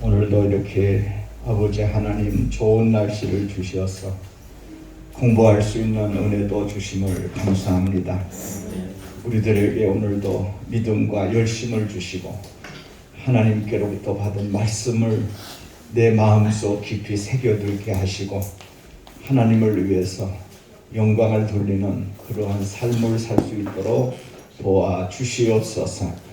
오늘도 이렇게 아버지 하나님 좋은 날씨를 주셔서 공부할 수 있는 은혜도 주심을 감사합니다. 우리들에게 오늘도 믿음과 열심을 주시고 하나님께로부터 받은 말씀을 내 마음속 깊이 새겨들게 하시고 하나님을 위해서 영광을 돌리는 그러한 삶을 살 수 있도록 도와주시옵소서.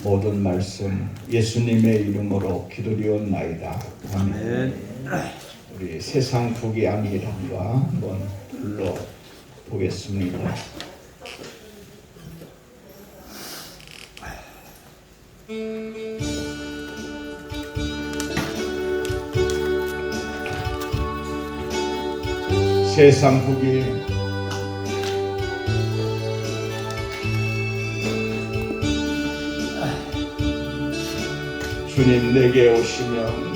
모든 말씀 예수님의 이름으로 기도리옵나이다. 아멘. 우리 세상 북이 아니란과 한번 불러보겠습니다. 세상 북이 주님 내게 오시면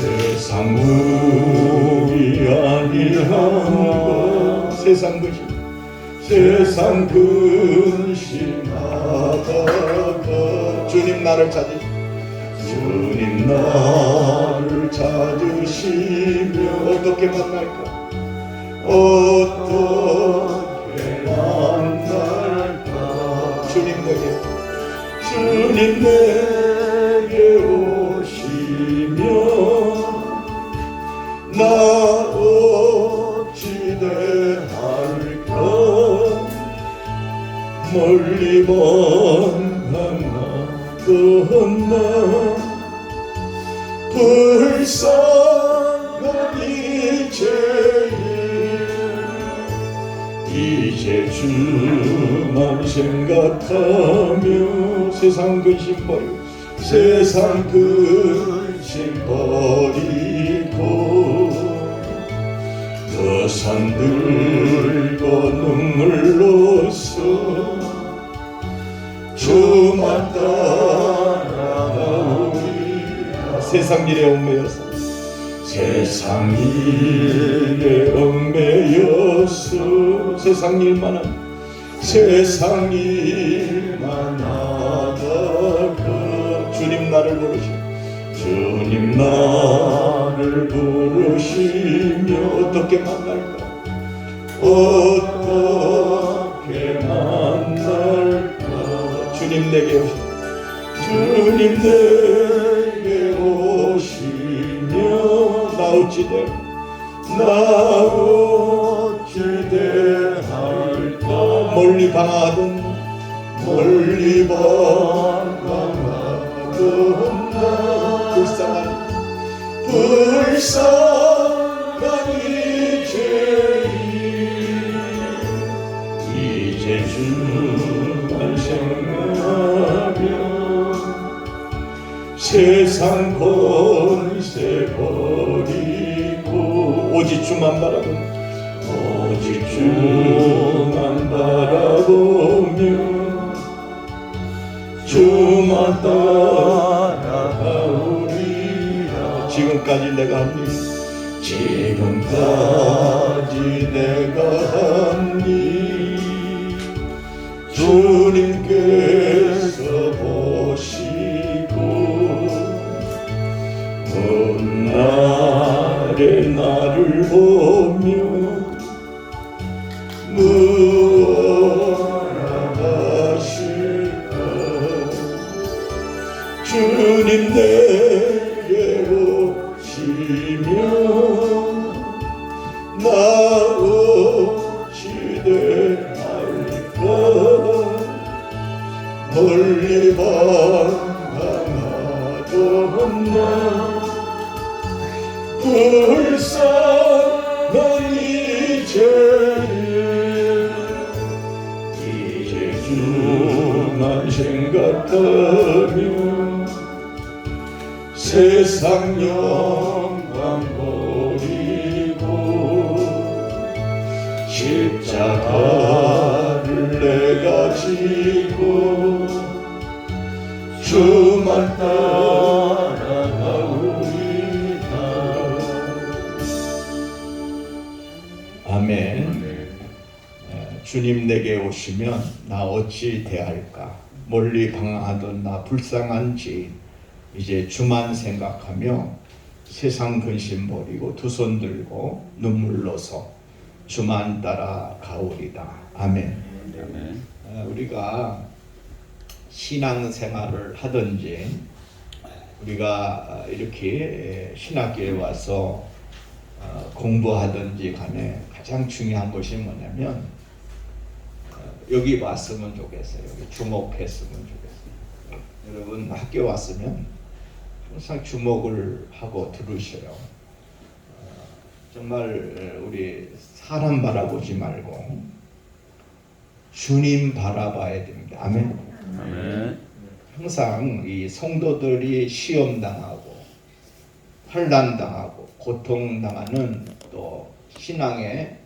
세상 북이 아니하고 세상 근심하다가 주님 나를 찾으시며 어떻게 만날까 만날까 주님 내게 오시면 나 어찌 대할까 멀리 먼 강하던 나 불쌍한 이제 주만 생각하며 세상 근심 버리고 그 산 들고 눈물로써 주만 따라가오리라. 세상 일에 얽매여서 세상 일만 하다가 주님 나를 부르시며 어떻게 만날까 주님 내게 오시며 나 어찌 대할까 멀리 방하던 나 불쌍한 이제 주만 생각하며 세상 권세 버리고 오직 주만 바라보며 주만 따라가오리라. 지금까지 내가 한 일 주님께서 보시고 온 날에 나를 보며 무엇라 하실까 주님 내게 오시며 나 어찌 대할까 멀리 방황하던 나 불쌍한 이제 주만 생각하며 세상 영광 버리고 십자가를 내가 지고 주만 따라가오리다. 아멘. 주님 내게 오시면 나 어찌 대할까? 멀리 방황하던 나 불쌍한지 이제 주만 생각하며 세상 근심 버리고 두 손 들고 눈물로서 주만 따라 가오리다. 아멘. 아멘. 우리가 신앙생활을 하든지 우리가 이렇게 신학교에 와서 공부하든지 간에 가장 중요한 것이 뭐냐면 여기 왔으면 좋겠어요. 여기 주목했으면 좋겠어요. 여러분 학교 왔으면 항상 주목을 하고 들으셔요. 정말 우리 사람 바라보지 말고 주님 바라봐야 됩니다. 아멘. 아멘. 항상 이 성도들이 시험 당하고 환난 당하고 고통 당하는 또 신앙의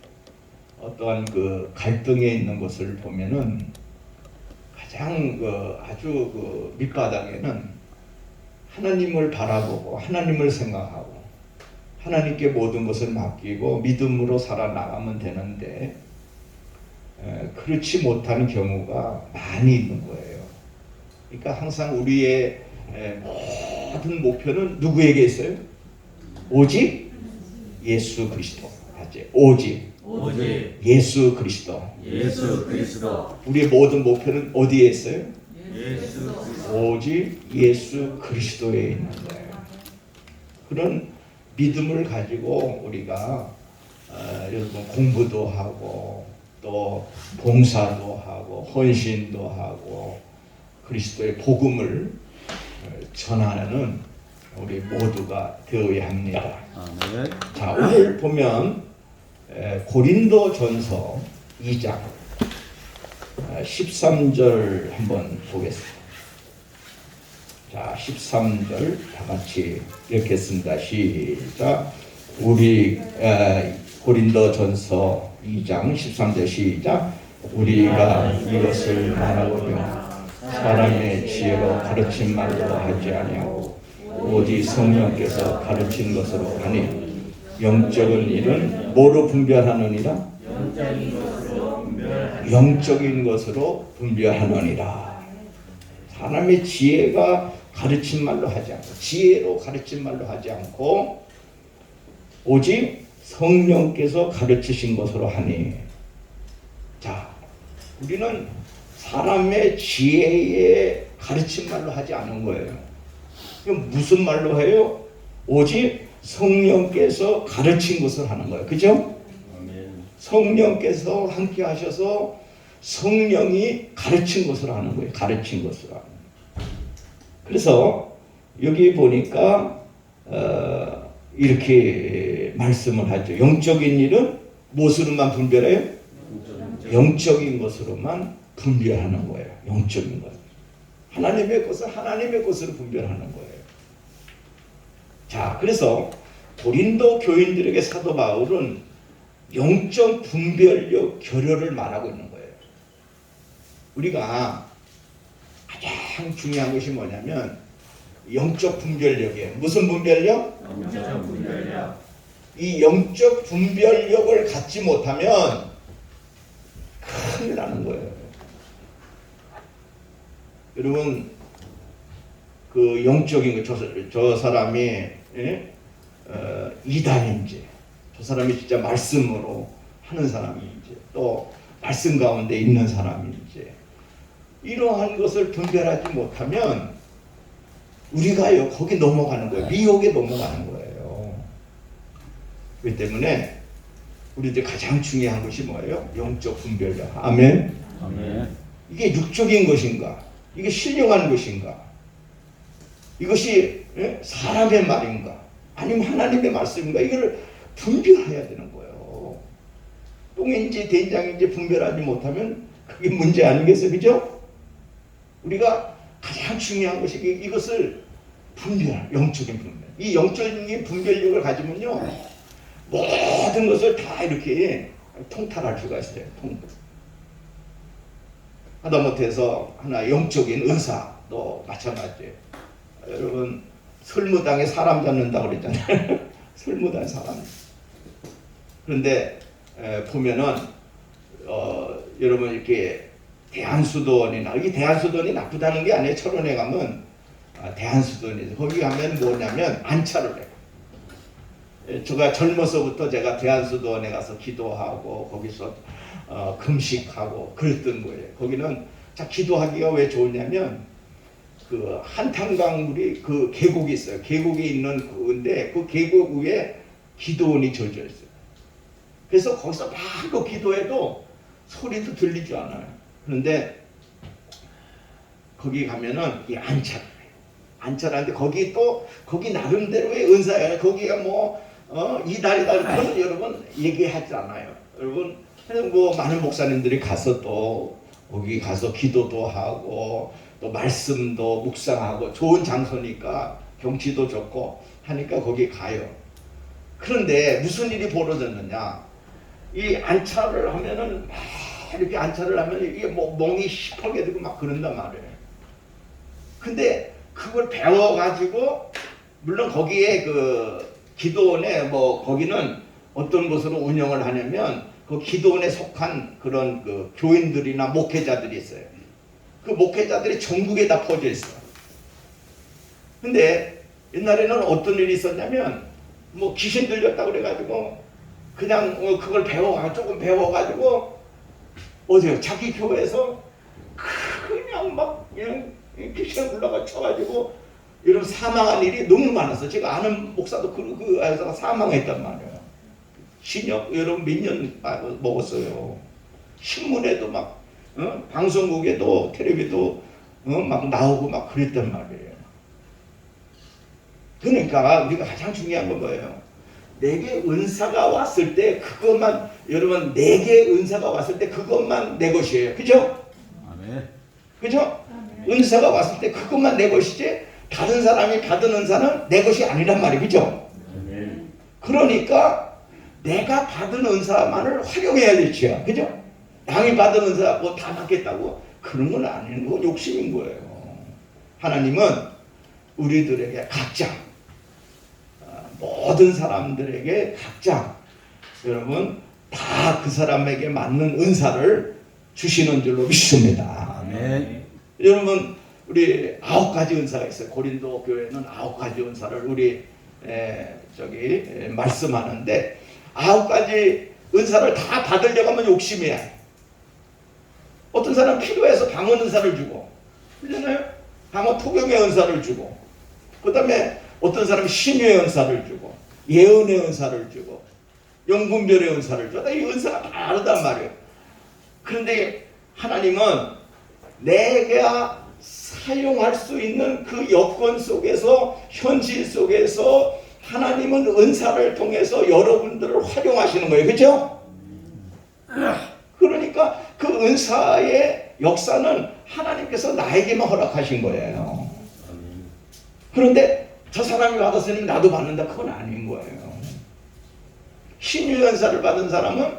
어떠한 그 갈등에 있는 것을 보면은 가장 아주 밑바닥에는 하나님을 바라보고 하나님을 생각하고 하나님께 모든 것을 맡기고 믿음으로 살아나가면 되는데 그렇지 못하는 경우가 많이 있는 거예요. 그러니까 항상 우리의 모든 목표는 누구에게 있어요? 오직 예수 그리스도. 오직 예수 그리스도. 예수 그리스도. 우리의 모든 목표는 어디에 있어요? 예수 오직 예수 그리스도에 있는 거예요. 그런 믿음을 가지고 우리가 여러분 공부도 하고 또 봉사도 하고 헌신도 하고 그리스도의 복음을 전하는 우리 모두가 되어야 합니다. 아멘. 자, 오늘 보면 고린도전서 2장 13절 한번 보겠습니다. 자, 13절 다 같이 읽겠습니다. 시작. 우리 고린도전서 2장 13절 시작. 우리가 이것을 말하거든 사람의 지혜로 가르친 말로 하지 아니하고 오직 성령께서 가르친 것으로 하니 영적인 일은 뭐로 분별하느니라? 영적인 것으로 분별하느니라. 사람의 지혜가 가르친 말로 하지 않고 지혜로 가르친 말로 하지 않고 오직 성령께서 가르치신 것으로 하니. 자, 우리는 사람의 지혜에 가르친 말로 하지 않은 거예요. 그럼 무슨 말로 해요? 오직 성령께서 가르친 것을 하는 거예요. 그죠? 성령께서 함께 하셔서 성령이 가르친 것을 하는 거예요. 가르친 것을 하는 거예요. 그래서 여기 보니까 이렇게 말씀을 하죠. 영적인 일은 무엇으로만 분별해요? 영적인 것으로만 분별하는 거예요. 영적인 것. 하나님의 것은 하나님의 것으로 분별하는 거예요. 자, 그래서 고린도 교인들에게 사도 바울은 영적 분별력 결여를 말하고 있는 거예요. 우리가 가장 중요한 것이 뭐냐면 영적 분별력이에요. 무슨 분별력? 영적 분별력. 이 영적 분별력을 갖지 못하면 큰일 나는 거예요. 여러분 그 영적인 저 사람이 이단인지 저 사람이 진짜 말씀으로 하는 사람인지 또 말씀 가운데 있는 사람인지 이러한 것을 분별하지 못하면 우리가요 거기 넘어가는 거예요. 미혹에 넘어가는 거예요. 그렇기 때문에 우리들 가장 중요한 것이 뭐예요? 영적 분별력. 아멘. 아멘. 이게 육적인 것인가? 이게 신령한 것인가? 이것이 사람의 말인가? 아니면 하나님의 말씀인가? 이걸 분별해야 되는 거예요. 똥인지 된장인지 분별하지 못하면 그게 문제 아니겠어요? 그죠? 우리가 가장 중요한 것이 이것을 영적인 분별. 이 영적인 분별력을 가지면요, 모든 것을 다 이렇게 통탈할 수가 있어요. 하다못해서 하나 영적인 의사도 마찬가지예요. 여러분 설무당에 사람 잡는다고 그랬잖아요. 설무당에 사람. 그런데 보면은 여러분 이렇게 대한수도원이나 이게 대한수도원이 나쁘다는 게 아니에요. 철원에 가면 대한수도원이죠. 거기 가면 뭐냐면 안차를 해요. 제가 젊어서부터 제가 대한수도원에 가서 기도하고 거기서 금식하고 그랬던 거예요. 거기는 자 기도하기가 왜 좋냐면 그 한탄강물이 그 계곡이 있어요. 계곡이 있는 그인데 그 계곡 위에 기도원이 젖어 있어요. 그래서 거기서 마음껏 기도해도 소리도 들리지 않아요. 그런데 거기 가면은 이 안차를 해요. 안차라는데 거기 또 거기 나름대로의 은사예요. 거기가 뭐 이달이다 그런 여러분 얘기하지 않아요. 여러분 뭐 많은 목사님들이 가서 또 거기 가서 기도도 하고 또 말씀도 묵상하고 좋은 장소니까 경치도 좋고 하니까 거기 가요. 그런데 무슨 일이 벌어졌느냐? 이 안차를 하면은 막 이렇게 안차를 하면 이게 뭐 멍이 시퍼게 되고 막 그런단 말이에요. 근데 그걸 배워가지고 물론 거기에 그 기도원에 뭐 거기는 어떤 곳으로 운영을 하냐면 그 기도원에 속한 그런 그 교인들이나 목회자들이 있어요. 그 목회자들이 전국에 다 퍼져 있어요. 근데 옛날에는 어떤 일이 있었냐면 뭐 귀신 들렸다 그래가지고 그냥 그걸 조금 배워가지고 어디요? 자기 교회에서 그냥 막 그냥 귀신에 불러가 쳐가지고 이런 사망한 일이 너무 많았어. 제가 아는 목사도 그 여자가 사망했단 말이에요. 신역 여러분 몇 년 먹었어요. 신문에도 막 방송국에도 텔레비도 막 나오고 막 그랬단 말이에요. 그러니까 우리가 가장 중요한 건 뭐예요? 내게 은사가 왔을 때 그것만 여러분 내게 은사가 왔을 때 그것만 내 것이에요. 그죠? 아멘. 그죠? 은사가 왔을 때 그것만 내 것이지 다른 사람이 받은 은사는 내 것이 아니란 말이에요. 그죠? 아멘. 그러니까 내가 받은 은사만을 활용해야 되지요. 그죠? 남이 받은 은사 뭐 다 받겠다고 그런 건 아닌 거 욕심인 거예요. 하나님은 우리들에게 각자 모든 사람들에게 각자 여러분 다 그 사람에게 맞는 은사를 주시는 줄로 믿습니다. 아멘. 여러분 우리 9가지 은사가 있어요. 고린도 교회는 9가지 은사를 우리 말씀하는데 9가지 은사를 다 받으려고 하면 욕심이야. 어떤 사람 필요해서 방언 은사를 주고 그러잖아요. 방언 토경의 은사를 주고 그 다음에 어떤 사람은 신유의 은사를 주고 예언의 은사를 주고 영분별의 은사를 주고 이 은사가 다르단 말이에요. 그런데 하나님은 내가 사용할 수 있는 그 여건 속에서 현실 속에서 하나님은 은사를 통해서 여러분들을 활용하시는 거예요. 그렇죠? 그러니까 그 은사의 역사는 하나님께서 나에게만 허락하신 거예요. 그런데 저 사람이 받았으니 나도 받는다. 그건 아닌 거예요. 신유 은사를 받은 사람은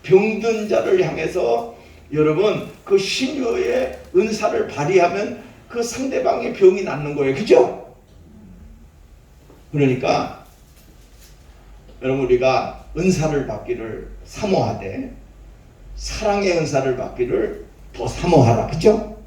병든 자를 향해서 여러분 그 신유의 은사를 발휘하면 그 상대방의 병이 낫는 거예요. 그죠? 그러니까 여러분 우리가 은사를 받기를 사모하되 사랑의 은사를 받기를 더 사모하라. 그죠?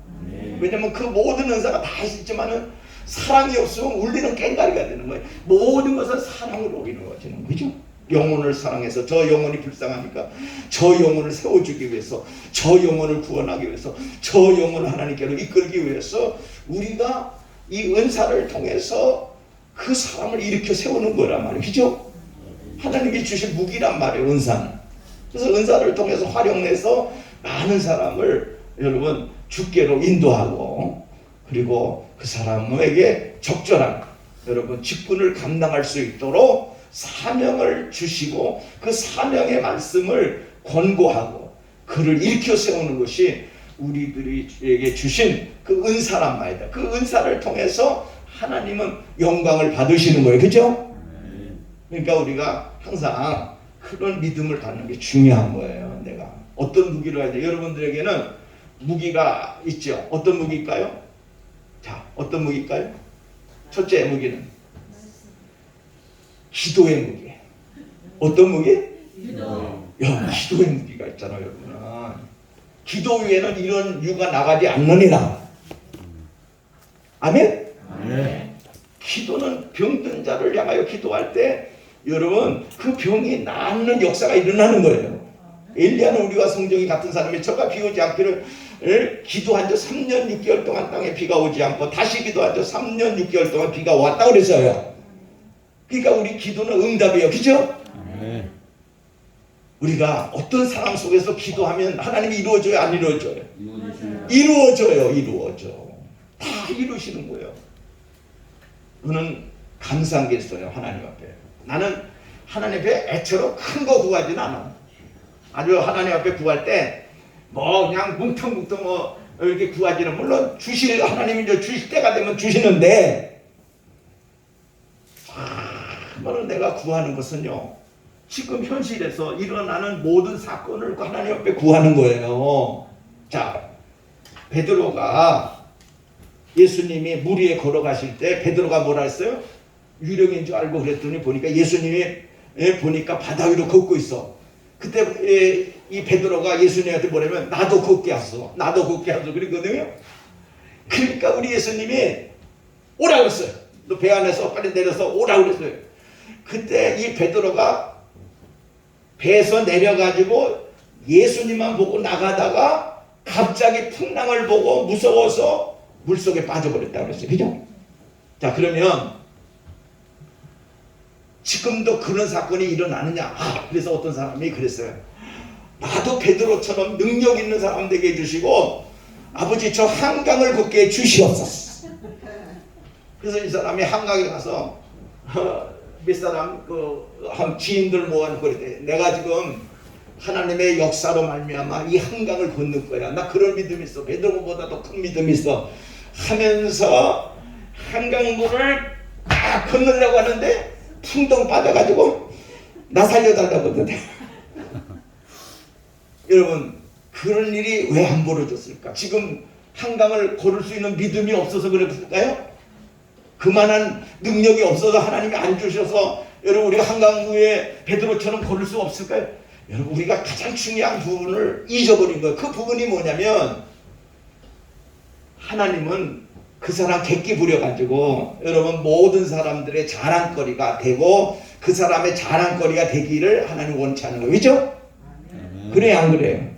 왜냐면 그 모든 은사가 다 있지만은 사랑이 없으면 울리는 깽가리가 되는 거예요. 모든 것은 사랑으로 이루어지는 거죠. 영혼을 사랑해서 저 영혼이 불쌍하니까 저 영혼을 세워주기 위해서 저 영혼을 구원하기 위해서 저 영혼을 하나님께로 이끌기 위해서 우리가 이 은사를 통해서 그 사람을 일으켜 세우는 거란 말이에요. 그죠? 하나님이 주신 무기란 말이에요. 은사는. 그래서 은사를 통해서 활용해서 많은 사람을 여러분 주께로 인도하고 그리고 그 사람에게 적절한 여러분 직분을 감당할 수 있도록 사명을 주시고 그 사명의 말씀을 권고하고 그를 일으켜 세우는 것이 우리들에게 주신 그 은사란 말이다. 그 은사를 통해서 하나님은 영광을 받으시는 거예요. 그죠? 그러니까 우리가 항상 그런 믿음을 갖는 게 중요한 거예요. 내가 어떤 무기를 해야 돼? 여러분들에게는 무기가 있죠. 어떤 무기일까요? 자, 어떤 무기일까요? 첫째 무기는 기도의 무기. 어떤 무기? 기도. 기도의 무기가 있잖아요, 여러분. 기도 위에는 이런 유가 나가지 않느니라. 아멘? 아멘. 기도는 병든 자를 향하여 기도할 때 여러분 그 병이 낫는 역사가 일어나는 거예요. 엘리야는 우리와 성정이 같은 사람이 저가 비 오지 않기를 기도한 지 3년 6개월 동안 땅에 비가 오지 않고 다시 기도한 지 3년 6개월 동안 비가 왔다고 그랬어요. 그러니까 우리 기도는 응답이에요. 그죠? 아멘. 우리가 어떤 상황 속에서 기도하면 하나님이 이루어져요? 안 이루어져요? 이루어지시오. 이루어져요. 이루어져. 다 이루시는 거예요. 저는 감사한 게 있어요. 하나님 앞에. 나는 하나님 앞에 애처로 큰 거 구하지는 않아. 아주 하나님 앞에 구할 때 뭐 그냥 뭉텅뭉텅 뭐 이렇게 구하지는, 물론 주실 하나님이 이제 주실 때가 되면 주시는데, 정말로 내가 구하는 것은요, 지금 현실에서 일어나는 모든 사건을 하나님 앞에 구하는 거예요. 자, 베드로가 예수님이 물 위에 걸어가실 때 베드로가 뭐라 했어요? 유령인 줄 알고 그랬더니 보니까 예수님이 보니까 바다 위로 걷고 있어. 그때 이 베드로가 예수님한테 뭐냐면 나도 걷게 하소. 나도 걷게 하소. 그랬거든요. 그러니까 우리 예수님이 오라고 그랬어요. 너 배 안에서 빨리 내려서 오라고 그랬어요. 그때 이 베드로가 배에서 내려가지고 예수님만 보고 나가다가 갑자기 풍랑을 보고 무서워서 물속에 빠져버렸다고 그랬어요. 그죠? 자, 그러면 지금도 그런 사건이 일어나느냐? 그래서 어떤 사람이 그랬어요. 나도 베드로처럼 능력 있는 사람 되게 해주시고 아버지 저 한강을 걷게 해주시옵소서. 그래서 이 사람이 한강에 가서 몇 사람 한 지인들 모아놓고 그랬대. 내가 지금 하나님의 역사로 말미암아 이 한강을 걷는 거야. 나 그런 믿음이 있어. 베드로보다 더 큰 믿음이 있어. 하면서 한강물을 딱 건너려고 하는데 풍덩 빠져가지고 나 살려달라고 그러던데. 여러분, 그런 일이 왜 안 벌어졌을까? 지금 한강을 걸을 수 있는 믿음이 없어서 그랬을까요? 그만한 능력이 없어서 하나님이 안 주셔서 여러분 우리가 한강 위에 베드로처럼 걸을 수 없을까요? 여러분, 우리가 가장 중요한 부분을 잊어버린 거예요. 그 부분이 뭐냐면, 하나님은 그 사람 객기 부려가지고 여러분 모든 사람들의 자랑거리가 되고 그 사람의 자랑거리가 되기를 하나님 원치 않는 거예요. 그죠? 그래요, 안 그래요?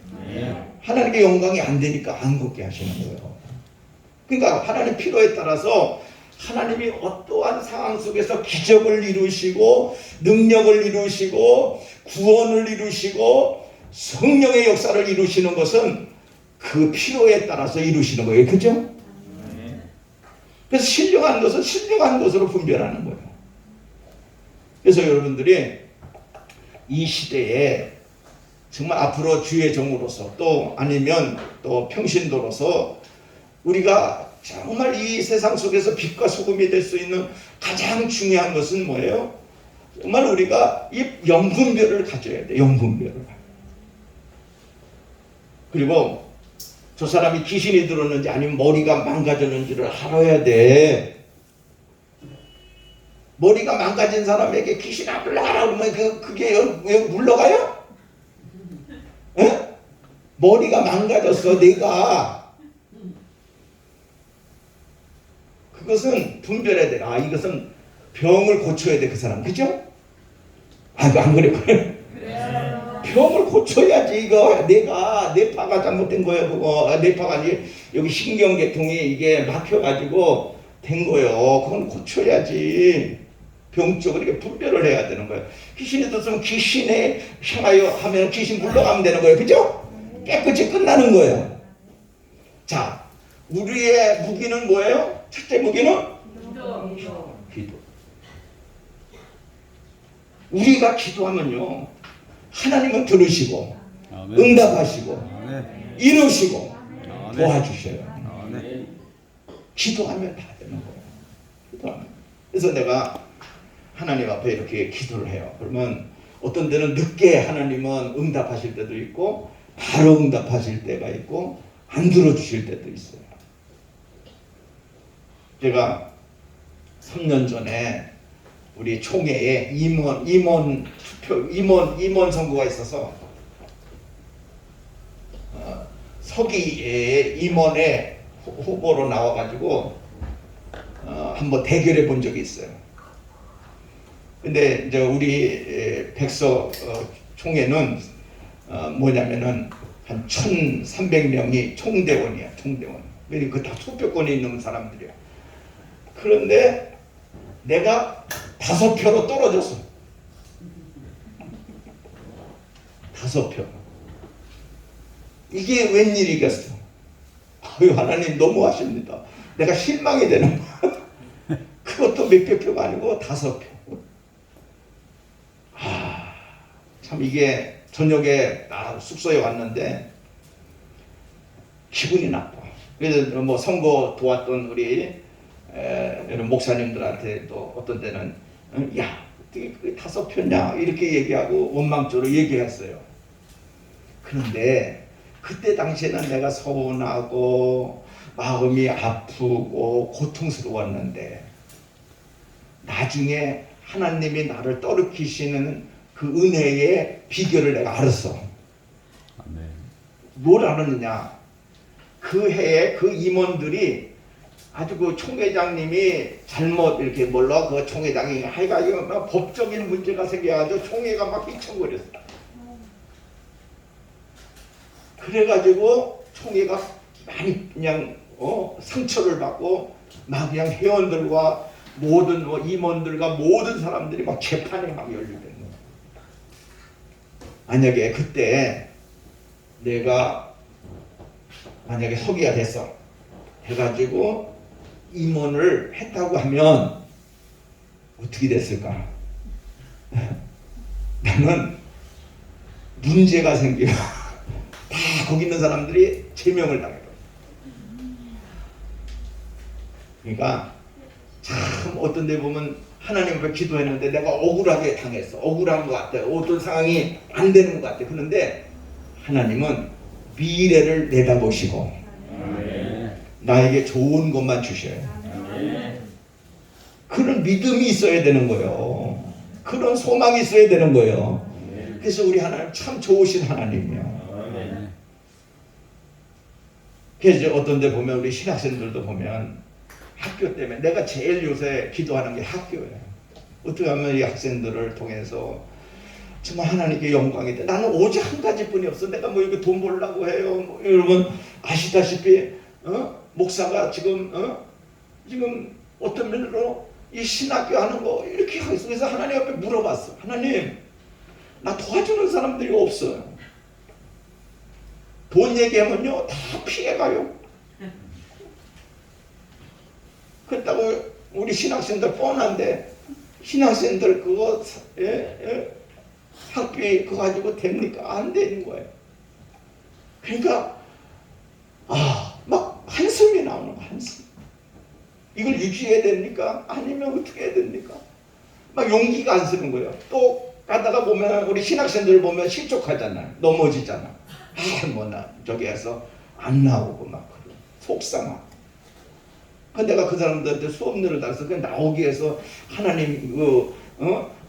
하나님께 영광이 안 되니까 안 걷게 하시는 거예요. 그러니까 하나님 필요에 따라서 하나님이 어떠한 상황 속에서 기적을 이루시고 능력을 이루시고 구원을 이루시고 성령의 역사를 이루시는 것은 그 필요에 따라서 이루시는 거예요. 그죠? 그래서 신령한 것은 신령한 것으로 분별하는 거예요. 그래서 여러분들이 이 시대에 정말 앞으로 주의 종으로서 또 아니면 또 평신도로서 우리가 정말 이 세상 속에서 빛과 소금이 될 수 있는 가장 중요한 것은 뭐예요? 정말 우리가 이 영분별을 가져야 돼. 영분별을. 그리고 저 사람이 귀신이 들었는지 아니면 머리가 망가졌는지를 알아야 돼. 머리가 망가진 사람에게 귀신 안 물러가라 그러면 그게 왜 물러가요? 에? 머리가 망가졌어, 내가. 그것은 분별해야 돼. 아, 이것은 병을 고쳐야 돼, 그 사람. 그죠? 안 그래? 병을 고쳐야지. 이거 내가 뇌파가 잘못된 거예요. 그거 뇌파가 아니 여기 신경계통이 이게 막혀가지고 된 거예요. 그건 고쳐야지. 병적으로 이렇게 분별을 해야 되는 거예요. 귀신이 들었으면 귀신에 향하여 하면 귀신 물러가면 되는 거예요. 그죠? 깨끗이 끝나는 거예요. 자, 우리의 무기는 뭐예요? 첫째 무기는 기도. 우리가 기도하면요, 하나님은 들으시고 아멘. 응답하시고 아멘. 이루시고 아멘. 도와주셔요. 아멘. 기도하면 다 되는 거예요. 기도하면. 그래서 내가 하나님 앞에 이렇게 기도를 해요. 그러면 어떤 데는 늦게 하나님은 응답하실 때도 있고 바로 응답하실 때가 있고 안 들어주실 때도 있어요. 제가 3년 전에 우리 총회에 임원 투표, 임원 선거가 있어서 서기 임원의 후보로 나와가지고 한번 대결해 본 적이 있어요. 근데 이제 우리 백서 총회는 뭐냐면은 한 1,300명이 총대원이야, 총대원. 그 다 투표권이 있는 사람들이야. 그런데 내가 5표로 떨어졌어. 5표. 이게 웬일이겠어? 아유, 하나님 너무하십니다. 내가 실망이 되는 거야. 그것도 몇백 표가 아니고 5표. 참 이게 저녁에 숙소에 왔는데 기분이 나빠. 그래서 뭐 선거 도왔던 우리 이런 목사님들한테 또 어떤 때는 야, 어떻게 그게 5표냐 이렇게 얘기하고 원망적으로 얘기했어요. 그런데 그때 당시에는 내가 서운하고 마음이 아프고 고통스러웠는데 나중에 하나님이 나를 떠올리시는 그 은혜의 비결을 내가 알았어. 아멘. 뭘 알았느냐? 그 해에 그 임원들이 아주 그 총회장님이 잘못 이렇게 몰라 그 총회장이 해가지고 막 법적인 문제가 생겨가지고 총회가 막 휘청거렸어. 그래가지고 총회가 많이 그냥 상처를 받고 막 그냥 회원들과 모든 임원들과 모든 사람들이 막 재판에 막 연루된 거야. 만약에 그때 내가 만약에 서기가 됐어 해가지고 임원을 했다고 하면 어떻게 됐을까? 나는 문제가 생겨. 다 거기 있는 사람들이 제명을 당해요. 그러니까 참 어떤 데 보면 하나님 앞에 기도했는데 내가 억울하게 당했어. 억울한 것 같아. 어떤 상황이 안 되는 것 같아. 그런데 하나님은 미래를 내다보시고 나에게 좋은 것만 주셔요. 그런 믿음이 있어야 되는 거예요. 그런 소망이 있어야 되는 거예요. 그래서 우리 하나님 참 좋으신 하나님이에요. 그래서 어떤 데 보면 우리 신학생들도 보면 학교 때문에 내가 제일 요새 기도하는 게 학교예요. 어떻게 하면 이 학생들을 통해서 정말 하나님께 영광이 돼. 나는 오직 한 가지뿐이 없어. 내가 뭐 이거 돈 벌려고 해요. 뭐 여러분 아시다시피 목사가 지금 어떤 면으로 이 신학교 하는 거 이렇게 하고 있어. 그래서 하나님 앞에 물어봤어. 하나님, 나 도와주는 사람들이 없어요. 돈 얘기하면요 다 피해가요. 그렇다고 우리 신학생들 뻔한데 신학생들 그거 학비 그거 가지고 됩니까? 안 되는 거예요. 그러니까 막 한숨이 나오는 거야. 한숨. 이걸 유지해야 됩니까? 아니면 어떻게 해야 됩니까? 막 용기가 안 쓰는 거예요. 또 가다가 보면 우리 신학생들 보면 실족하잖아요. 넘어지잖아. 뭐나 저기 해서 안 나오고 막 그런 속상하고. 근데 내가 그 사람들한테 수업료를 달아서 그 나오기 위해서 하나님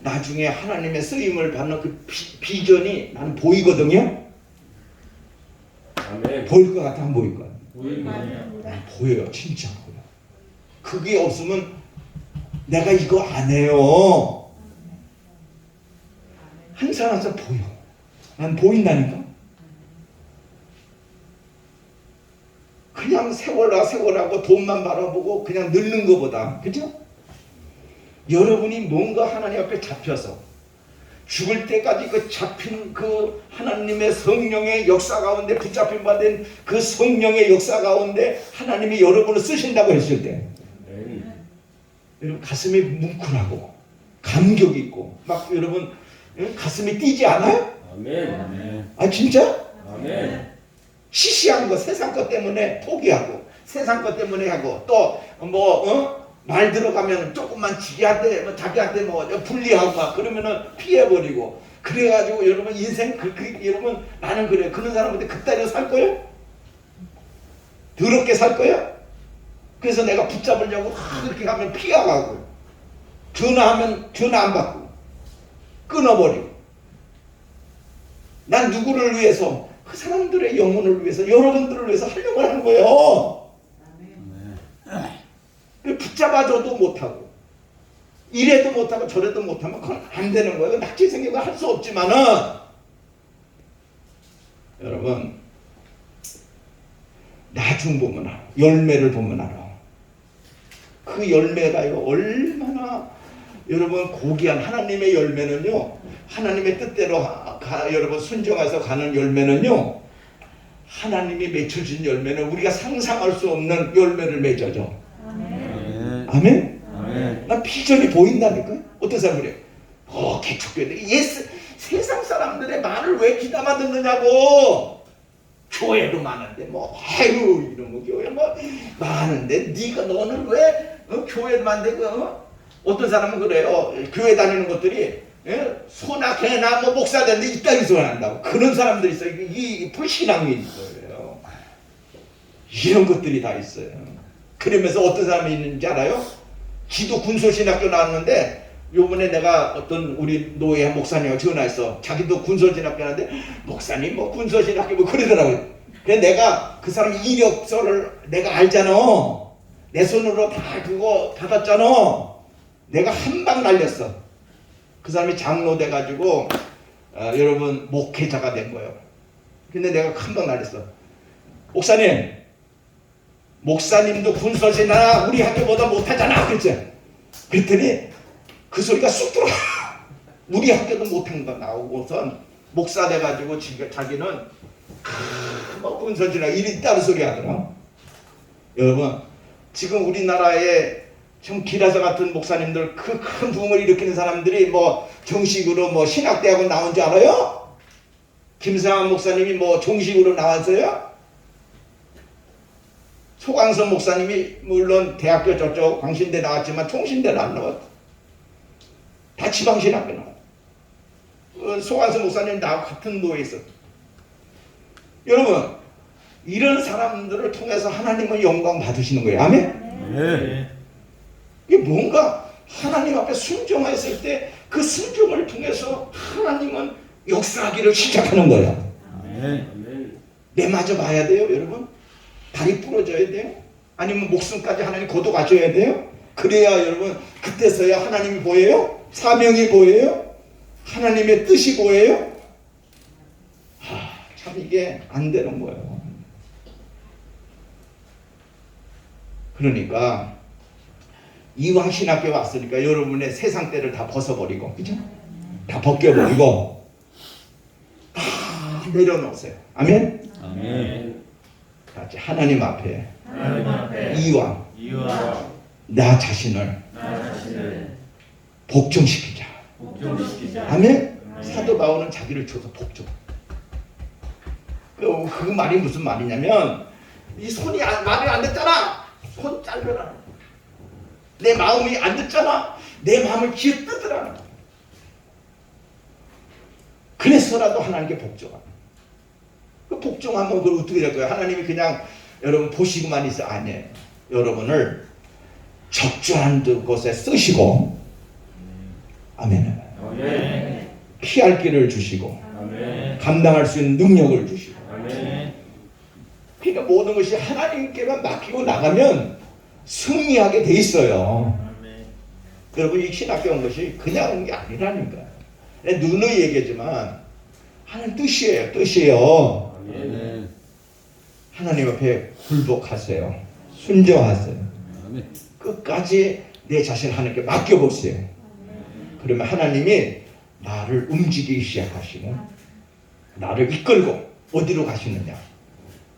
나중에 하나님의 쓰임을 받는 그 비전이 나는 보이거든요. 아멘. 보일 것 같아, 안 보일 것 같아? 보입니다. 보여요, 진짜 보여. 그게 없으면 내가 이거 안 해요. 항상 항상 보여. 난 보인다니까. 그냥 세월하고 돈만 바라보고 그냥 늙는 것보다, 그죠? 여러분이 뭔가 하나님 앞에 잡혀서 죽을 때까지 그 잡힌 그 하나님의 성령의 역사 가운데 붙잡힌 바 된 그 성령의 역사 가운데 하나님이 여러분을 쓰신다고 했을 때 여러분 가슴이 뭉클하고 감격 있고 막 여러분 가슴이 뛰지 않아요? 아멘. 아 진짜? 아멘. 시시한 거 세상 것 때문에 포기하고 세상 것 때문에 하고 또 말 들어가면 조금만 자기한테 뭐 불리하고 막 그러면은 피해버리고 그래가지고 여러분 인생 여러분 나는 그래 그런 사람한테 그따위로 살 거예요? 더럽게 살 거예요? 그래서 내가 붙잡으려고 그렇게 하면 피해가고 전화하면 전화 안 받고 끊어버리고 난 누구를 위해서 그 사람들의 영혼을 위해서, 여러분들을 위해서 하려고 하는 거예요. 붙잡아줘도 못하고 이래도 못하고 저래도 못하면 그건 안 되는 거예요. 낙지 생각을 할 수 없지만은 여러분 나중 보면 알아. 열매를 보면 알아. 그 열매가요 얼마나 여러분 고귀한 하나님의 열매는요, 하나님의 뜻대로 여러분 순종해서 가는 열매는요, 하나님이 맺혀준 열매는 우리가 상상할 수 없는 열매를 맺어줘. 아멘? 아멘. 난 비전이 보인다니까요. 어떤 사람이 그래? 개척교회 세상 사람들의 말을 왜 귀담아 듣느냐고. 교회도 많은데 뭐 아유 이런 거 교회 뭐 많은데 너는 왜 교회도 많은데 어떤 사람은 그래요. 교회 다니는 것들이 소나 개나 뭐 목사 되는데 이따위 소리 한다고. 그런 사람들이 있어요. 이 불신앙이 있어요. 이런 것들이 다 있어요. 그러면서 어떤 사람이 있는지 알아요? 기도 군소신학교 나왔는데 요번에 내가 어떤 우리 노예 목사님하고 전화했어. 자기도 군소신학교 나왔는데 목사님 뭐 군소신학교 뭐 그러더라고요. 그래서 내가 그 사람 이력서를 내가 알잖아. 내 손으로 다 그거 받았잖아. 내가 한 방 날렸어. 그 사람이 장로 돼가지고 여러분 목회자가 된 거예요. 근데 내가 한 방 날렸어. 목사님도 군소신하나 우리 학교보다 못하잖아. 그랬더니 그 소리가 쑥 들어와. 우리 학교도 못한 거 나오고선 목사 돼가지고 자기는 뭐 군소신하나 이리 따로 소리 하더라. 여러분 지금 우리나라에 좀 기라사 같은 목사님들 그 큰 부흥을 일으키는 사람들이 뭐 정식으로 뭐 신학대학원 나온 줄 알아요? 김상환 목사님이 뭐 정식으로 나왔어요? 소광선 목사님이 물론 대학교 저쪽 광신대 나왔지만 통신대는 안 나왔어. 다 지방신학교 나왔어. 소광선 목사님 나하고 같은 노예에 있어. 여러분 이런 사람들을 통해서 하나님은 영광 받으시는 거예요. 아멘? 네. 이게 뭔가 하나님 앞에 순종했을 때 그 순종을 통해서 하나님은 역사하기를 시작하는 거예요. 아멘. 내마저 봐야 돼요, 여러분. 다리 부러져야 돼요. 아니면 목숨까지 하나님 거둬 가셔야 돼요. 그래야 여러분 그때서야 하나님이 보여요. 사명이 보여요. 하나님의 뜻이 보여요. 참 이게 안 되는 거예요. 그러니까 이왕신학교 왔으니까 여러분의 세상 때를 다 벗어버리고, 그죠? 다 벗겨버리고 다 내려놓으세요. 아멘? 아멘. 같이 하나님 앞에 이왕 이와 나 자신을 복종시키자. 복종시키자. 아멘? 사도 바울은 자기를 줘서 복종. 그 말이 무슨 말이냐면 이 손이 말이 안 됐잖아. 손 잘려라. 내 마음이 안 듣잖아. 내 마음을 기어 뜯으라. 그래서라도 하나님께 복종하라. 그 복종하면 그걸 어떻게 될 거예요? 하나님이 그냥 여러분 보시고만 있어? 아니에요. 여러분을 적절한 곳에 쓰시고, 아멘. 아멘. 피할 길을 주시고, 아멘. 감당할 수 있는 능력을 주시고. 아멘. 그러니까 모든 것이 하나님께만 맡기고 나가면 승리하게 돼 있어요. 아멘. 여러분 이 신학교 온 것이 그냥 온 게 아니라니까요. 누누이 얘기하지만 하나님 뜻이에요. 뜻이에요. 아멘. 하나님 앞에 굴복하세요. 순종하세요. 아멘. 끝까지 내 자신을 하나님께 맡겨보세요. 그러면 하나님이 나를 움직이기 시작하시고 나를 이끌고 어디로 가시느냐?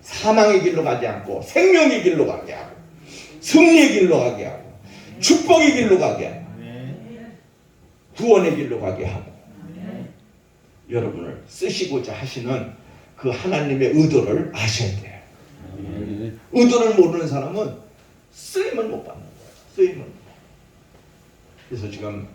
사망의 길로 가지 않고 생명의 길로 가게 하고 승리의 길로 가게 하고 축복의 길로 가게 하고 구원의 길로 가게 하고 여러분을 쓰시고자 하시는 그 하나님의 의도를 아셔야 돼요. 아멘. 의도를 모르는 사람은 쓰임을 못 받는 거예요. 쓰임을 못 받는. 그래서 지금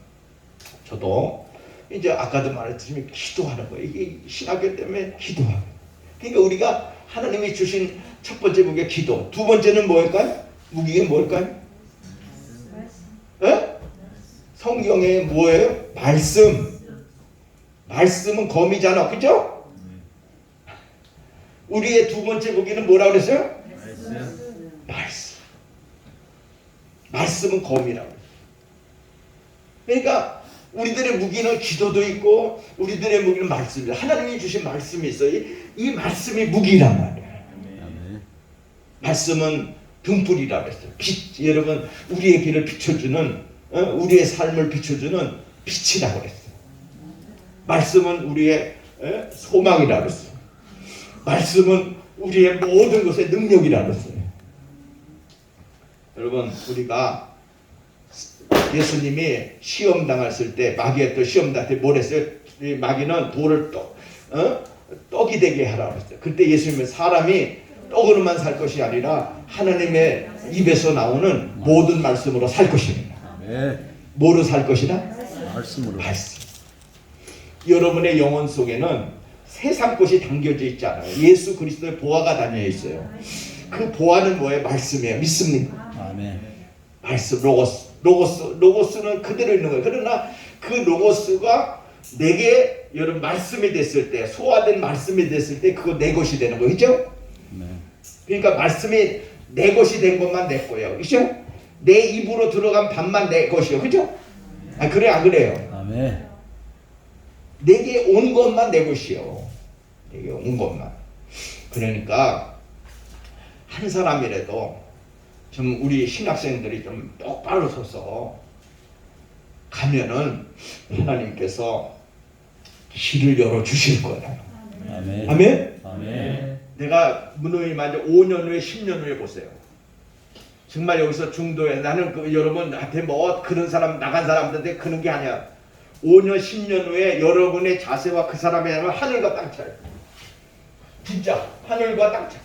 저도 이제 아까도 말했지만 기도하는 거예요. 이게 신학교 때문에 기도하고. 그러니까 우리가 하나님이 주신 첫 번째 무기가 기도. 두 번째는 뭘까요? 무기가 뭘까요? 에? 성경에 뭐예요? 말씀. 말씀은 검이잖아. 그죠? 우리의 두 번째 무기는 뭐라고 그랬어요? 말씀. 말씀. 말씀은 검이라고. 그러니까 우리들의 무기는 기도도 있고 우리들의 무기는 말씀이다. 하나님이 주신 말씀이 있어요. 이 말씀이 무기란 말이에요. 아멘. 말씀은 등불이라고 했어요. 빛, 여러분 우리의 길을 비춰주는 우리의 삶을 비춰주는 빛이라고 그랬어요. 말씀은 우리의 소망이라고 했어요. 말씀은 우리의 모든 것의 능력이라고 했어요. 여러분 우리가 예수님이 시험 당했을 때 마귀가 또 시험 당할 때 뭘 했어요? 이 마귀는 돌을 떡이 되게 하라고 했어요. 그때 예수님은 사람이 떡으로만 살 것이 아니라 하나님의 입에서 나오는 모든 말씀으로 살 것입니다. 아멘. 뭐로 살 것이다? 말씀으로. 말씀. 여러분의 영혼 속에는 세상 것이 담겨져 있지 않아요. 예수 그리스도의 보화가 담겨 있어요. 그 보화는 뭐예요? 말씀이에요. 믿습니까? 아멘. 말씀, 로고스는 그대로 있는 거예요. 그러나 그 로고스가 내게 여러분 말씀이 됐을 때, 소화된 말씀이 됐을 때 그거 내 것이 되는 거예요. 그죠? 아멘. 그러니까 말씀이 내 것이 된 것만 내 거예요. 그죠? 내 입으로 들어간 밥만 내 것이요. 그죠? 아, 그래, 안 그래요? 아멘. 내게 온 것만 내 것이요. 내게 온 것만. 그러니까 한 사람이라도 좀 우리 신학생들이 좀 똑바로 서서 가면은 하나님께서 길을 열어 주실 거예요. 아멘. 아멘. 아멘. 내가 무노이만 5년 후에 10년 후에 보세요. 정말 여기서 중도에 나는 여러분한테 뭐 그런 사람 나간 사람들한테 그런 게 아니야. 5년 10년 후에 여러분의 자세와 그 사람의 하늘과 땅 차이. 진짜 하늘과 땅 차이.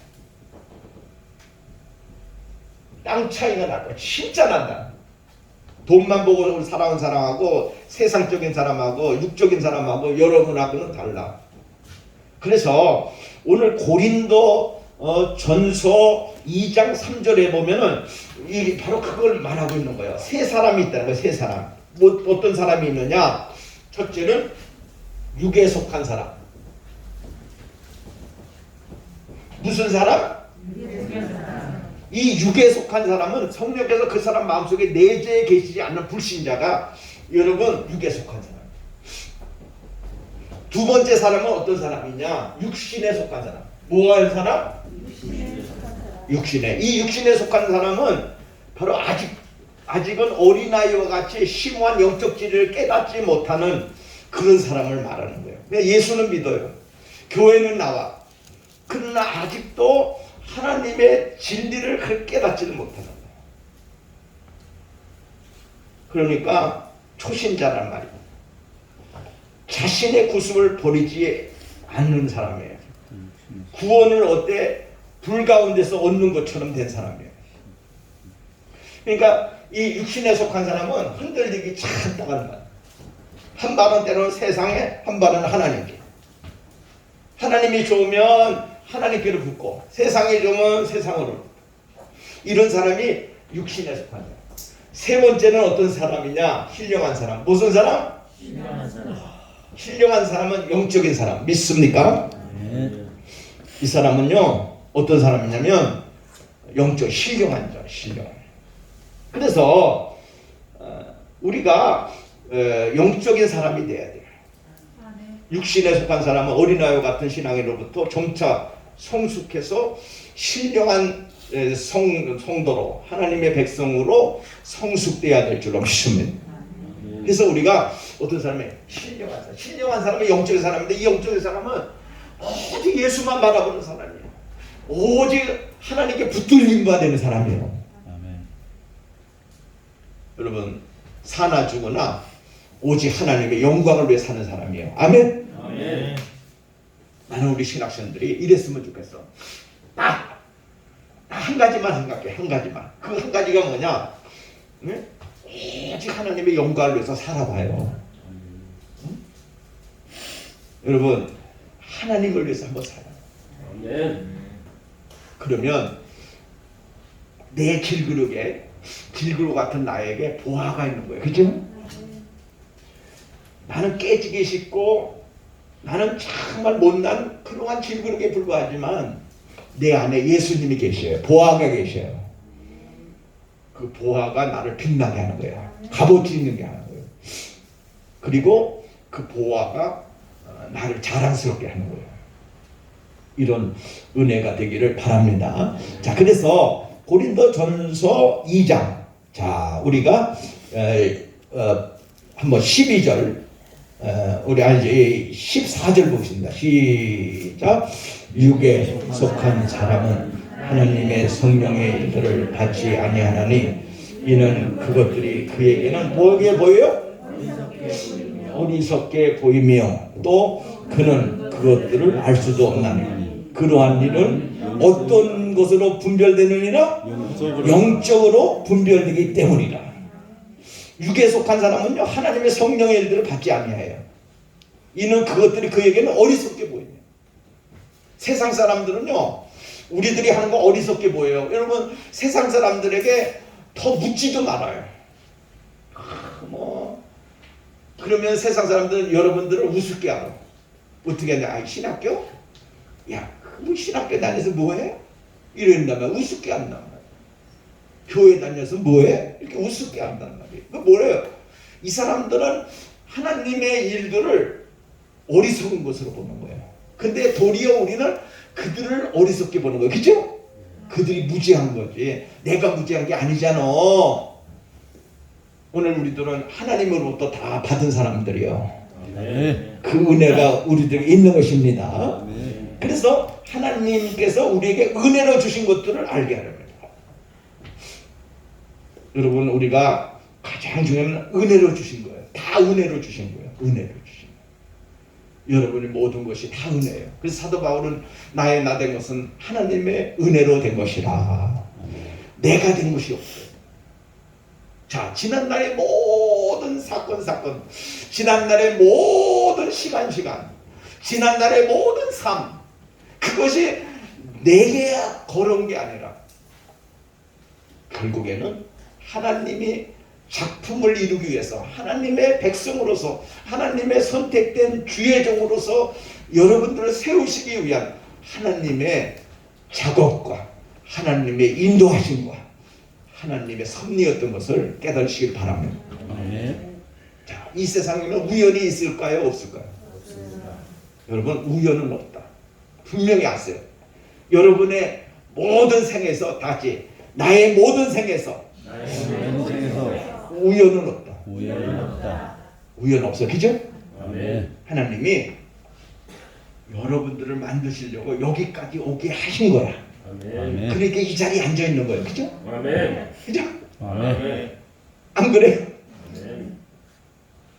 땅 차이가 날 거야. 진짜 난다. 돈만 보고 살아온 사람하고 세상적인 사람하고 육적인 사람하고 여러분하고는 달라. 그래서 오늘 고린도 전서 2장 3절에 보면은 이 바로 그걸 말하고 있는 거예요. 세 사람이 있다는 거예요. 세 사람. 뭐 어떤 사람이 있느냐? 첫째는 육에 속한 사람. 무슨 사람? 이 육에 속한 사람은 성령께서 그 사람 마음속에 내재해 계시지 않는 불신자가 여러분 육에 속한 사람. 두 번째 사람은 어떤 사람이냐? 육신에 속한 사람. 뭐가 한 사람? 육신에. 이 육신에 속한 사람은 바로 아직은 어린아이와 같이 심오한 영적 진리를 깨닫지 못하는 그런 사람을 말하는 거예요. 예수는 믿어요. 교회는 나와. 그러나 아직도 하나님의 진리를 그렇게 깨닫지를 못하는 거예요. 그러니까 초신자란 말이에요. 자신의 구습을 버리지 않는 사람이에요. 구원을 어때? 불 가운데서 얻는 것처럼 된 사람이에요. 그러니까 이 육신에 속한 사람은 흔들리기 참 따가는 거예요. 한 발은 때로는 세상에, 한 발은 하나님께. 하나님이 좋으면 하나님께로 붙고 세상이 좋으면 세상으로. 이런 사람이 육신에 속한 사람. 세 번째는 어떤 사람이냐? 신령한 사람. 무슨 사람? 신령한 사람. 신령한 사람은 영적인 사람. 믿습니까? 아멘. 이 사람은요 어떤 사람이냐면 영적 신령한 자, 신령한. 그래서 우리가 영적인 사람이 돼야 돼요. 육신에 속한 사람은 어린아이와 같은 신앙으로부터 점차 성숙해서 신령한 성도로 하나님의 백성으로 성숙돼야 될 줄로 믿습니다. 그래서 우리가 어떤 사람이 신령한 사람, 신령한 사람은 영적인 사람인데 이 영적인 사람은 오직 예수만 바라보는 사람이에요. 오직 하나님께 붙들림 받는 사람이에요. 아멘. 여러분 사나 죽으나 오직 하나님의 영광을 위해 사는 사람이에요. 아멘. 아멘. 나는 우리 신학생들이 이랬으면 좋겠어. 딱 한 가지만 생각해. 한 가지만. 그 한 가지가 뭐냐? 네? 오직 하나님의 영광을 위해서 살아봐요. 응? 여러분 하나님을 위해서 한번 살아요. 아멘. 그러면 내 길그릇에 길그릇 같은 나에게 보화가 있는 거예요. 그죠? 나는 깨지기 쉽고 나는 정말 못난 그러한 질그릇에 불과하지만 내 안에 예수님이 계셔요. 보아가 계셔요. 그 보아가 나를 빛나게 하는 거야. 값어치 있는 게 하는 거예요. 그리고 그 보아가 나를 자랑스럽게 하는 거예요. 이런 은혜가 되기를 바랍니다. 자, 그래서 고린도전서 2장. 자, 우리가 한번 12절 우리 이제 14절 보겠습니다. 시작. 육에 속한 사람은 하나님의 성령의 일들을 받지 아니하나니 이는 그것들이 그에게는 뭐게 보여요? 어리석게 보이며 또 그는 그것들을 알 수도 없나니 그러한 일은 어떤 것으로 분별되느니라? 영적으로 분별되기 때문이라. 육에 속한 사람은요 하나님의 성령의 일들을 받지 아니하여 이는 그것들이 그에게는 어리석게 보이며 세상 사람들은요 우리들이 하는 거 어리석게 보여요. 여러분 세상 사람들에게 더 묻지도 말아요. 그러면 세상 사람들은 여러분들을 우습게 알아. 어떻게 하냐? 아, 신학교? 야, 뭐 신학교 다녀서 뭐해? 이런다면 우습게 한단 말이야. 교회 다녀서 뭐해? 이렇게 우습게 한단 말이에요. 그 뭐래요? 이 사람들은 하나님의 일들을 어리석은 것으로 보는 거예요. 근데 도리어 우리는 그들을 어리석게 보는 거예요. 그죠? 그들이 무지한 거지. 내가 무지한 게 아니잖아. 오늘 우리들은 하나님으로부터 다 받은 사람들이요. 네. 그 은혜가 우리들에게 있는 것입니다. 그래서 하나님께서 우리에게 은혜로 주신 것들을 알게 하려고 해요. 여러분 우리가 가장 중요한 은혜로 주신 거예요. 다 은혜로 주신 거예요. 은혜로 주신 거예요. 여러분의 모든 것이 다 은혜예요. 그래서 사도 바울은 나의 나 된 것은 하나님의 은혜로 된 것이라. 내가 된 것이 없어요. 자, 지난날의 모든 사건, 지난날의 모든 시간, 지난날의 모든 삶, 그것이 내게 걸어온 게 아니라 결국에는 하나님이 작품을 이루기 위해서 하나님의 백성으로서 하나님의 선택된 주의 종으로서 여러분들을 세우시기 위한 하나님의 작업과 하나님의 인도하심과 하나님의 섭리였던 것을 깨달으시길 바랍니다. 자, 이 세상에는 우연이 있을까요? 없을까요? 없습니다. 여러분 우연은 없다. 분명히 아세요. 여러분의 모든 생에서 다지 나의 모든 생에서 우연은 없다. 우연 없어. 그죠? 아멘. 하나님이 여러분들을 만드시려고 여기까지 오게 하신 거야. 아멘. 그러니까 이 자리에 앉아 있는 거예요. 그죠? 아멘. 그죠? 아멘. 안 그래요? 아멘.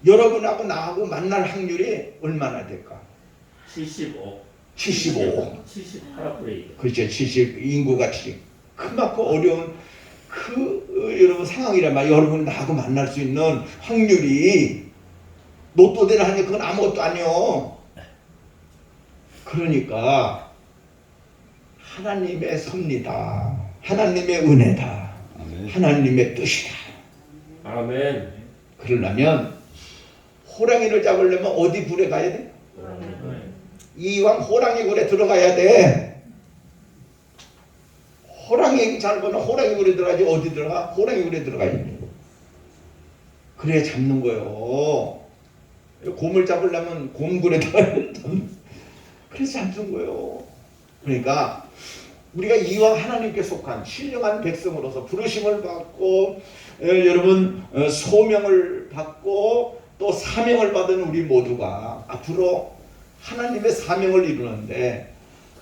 여러분하고 나하고 만날 확률이 얼마나 될까? 75. 75. 78%. 그렇죠. 70 인구가 70. 크고 어려운 여러분 상황이란 말. 여러분 나하고 만날 수 있는 확률이 로또대를 하니 그건 아무것도 아니요. 그러니까 하나님의 섭리다. 하나님의 은혜다. 하나님의 뜻이다. 아멘. 그러려면 호랑이를 잡으려면 어디 굴에 가야 돼? 이왕 호랑이 굴에 들어가야 돼. 호랑이 잡으면 호랑이 굴에 들어가지 어디 들어가? 호랑이 굴에 들어가야지. 그래야 잡는 거예요. 곰을 잡으려면 곰굴에 들어가야 돼. 그래서 잡는 거예요. 그러니까 우리가 이와 하나님께 속한 신령한 백성으로서 부르심을 받고 여러분 소명을 받고 또 사명을 받은 우리 모두가 앞으로 하나님의 사명을 이루는데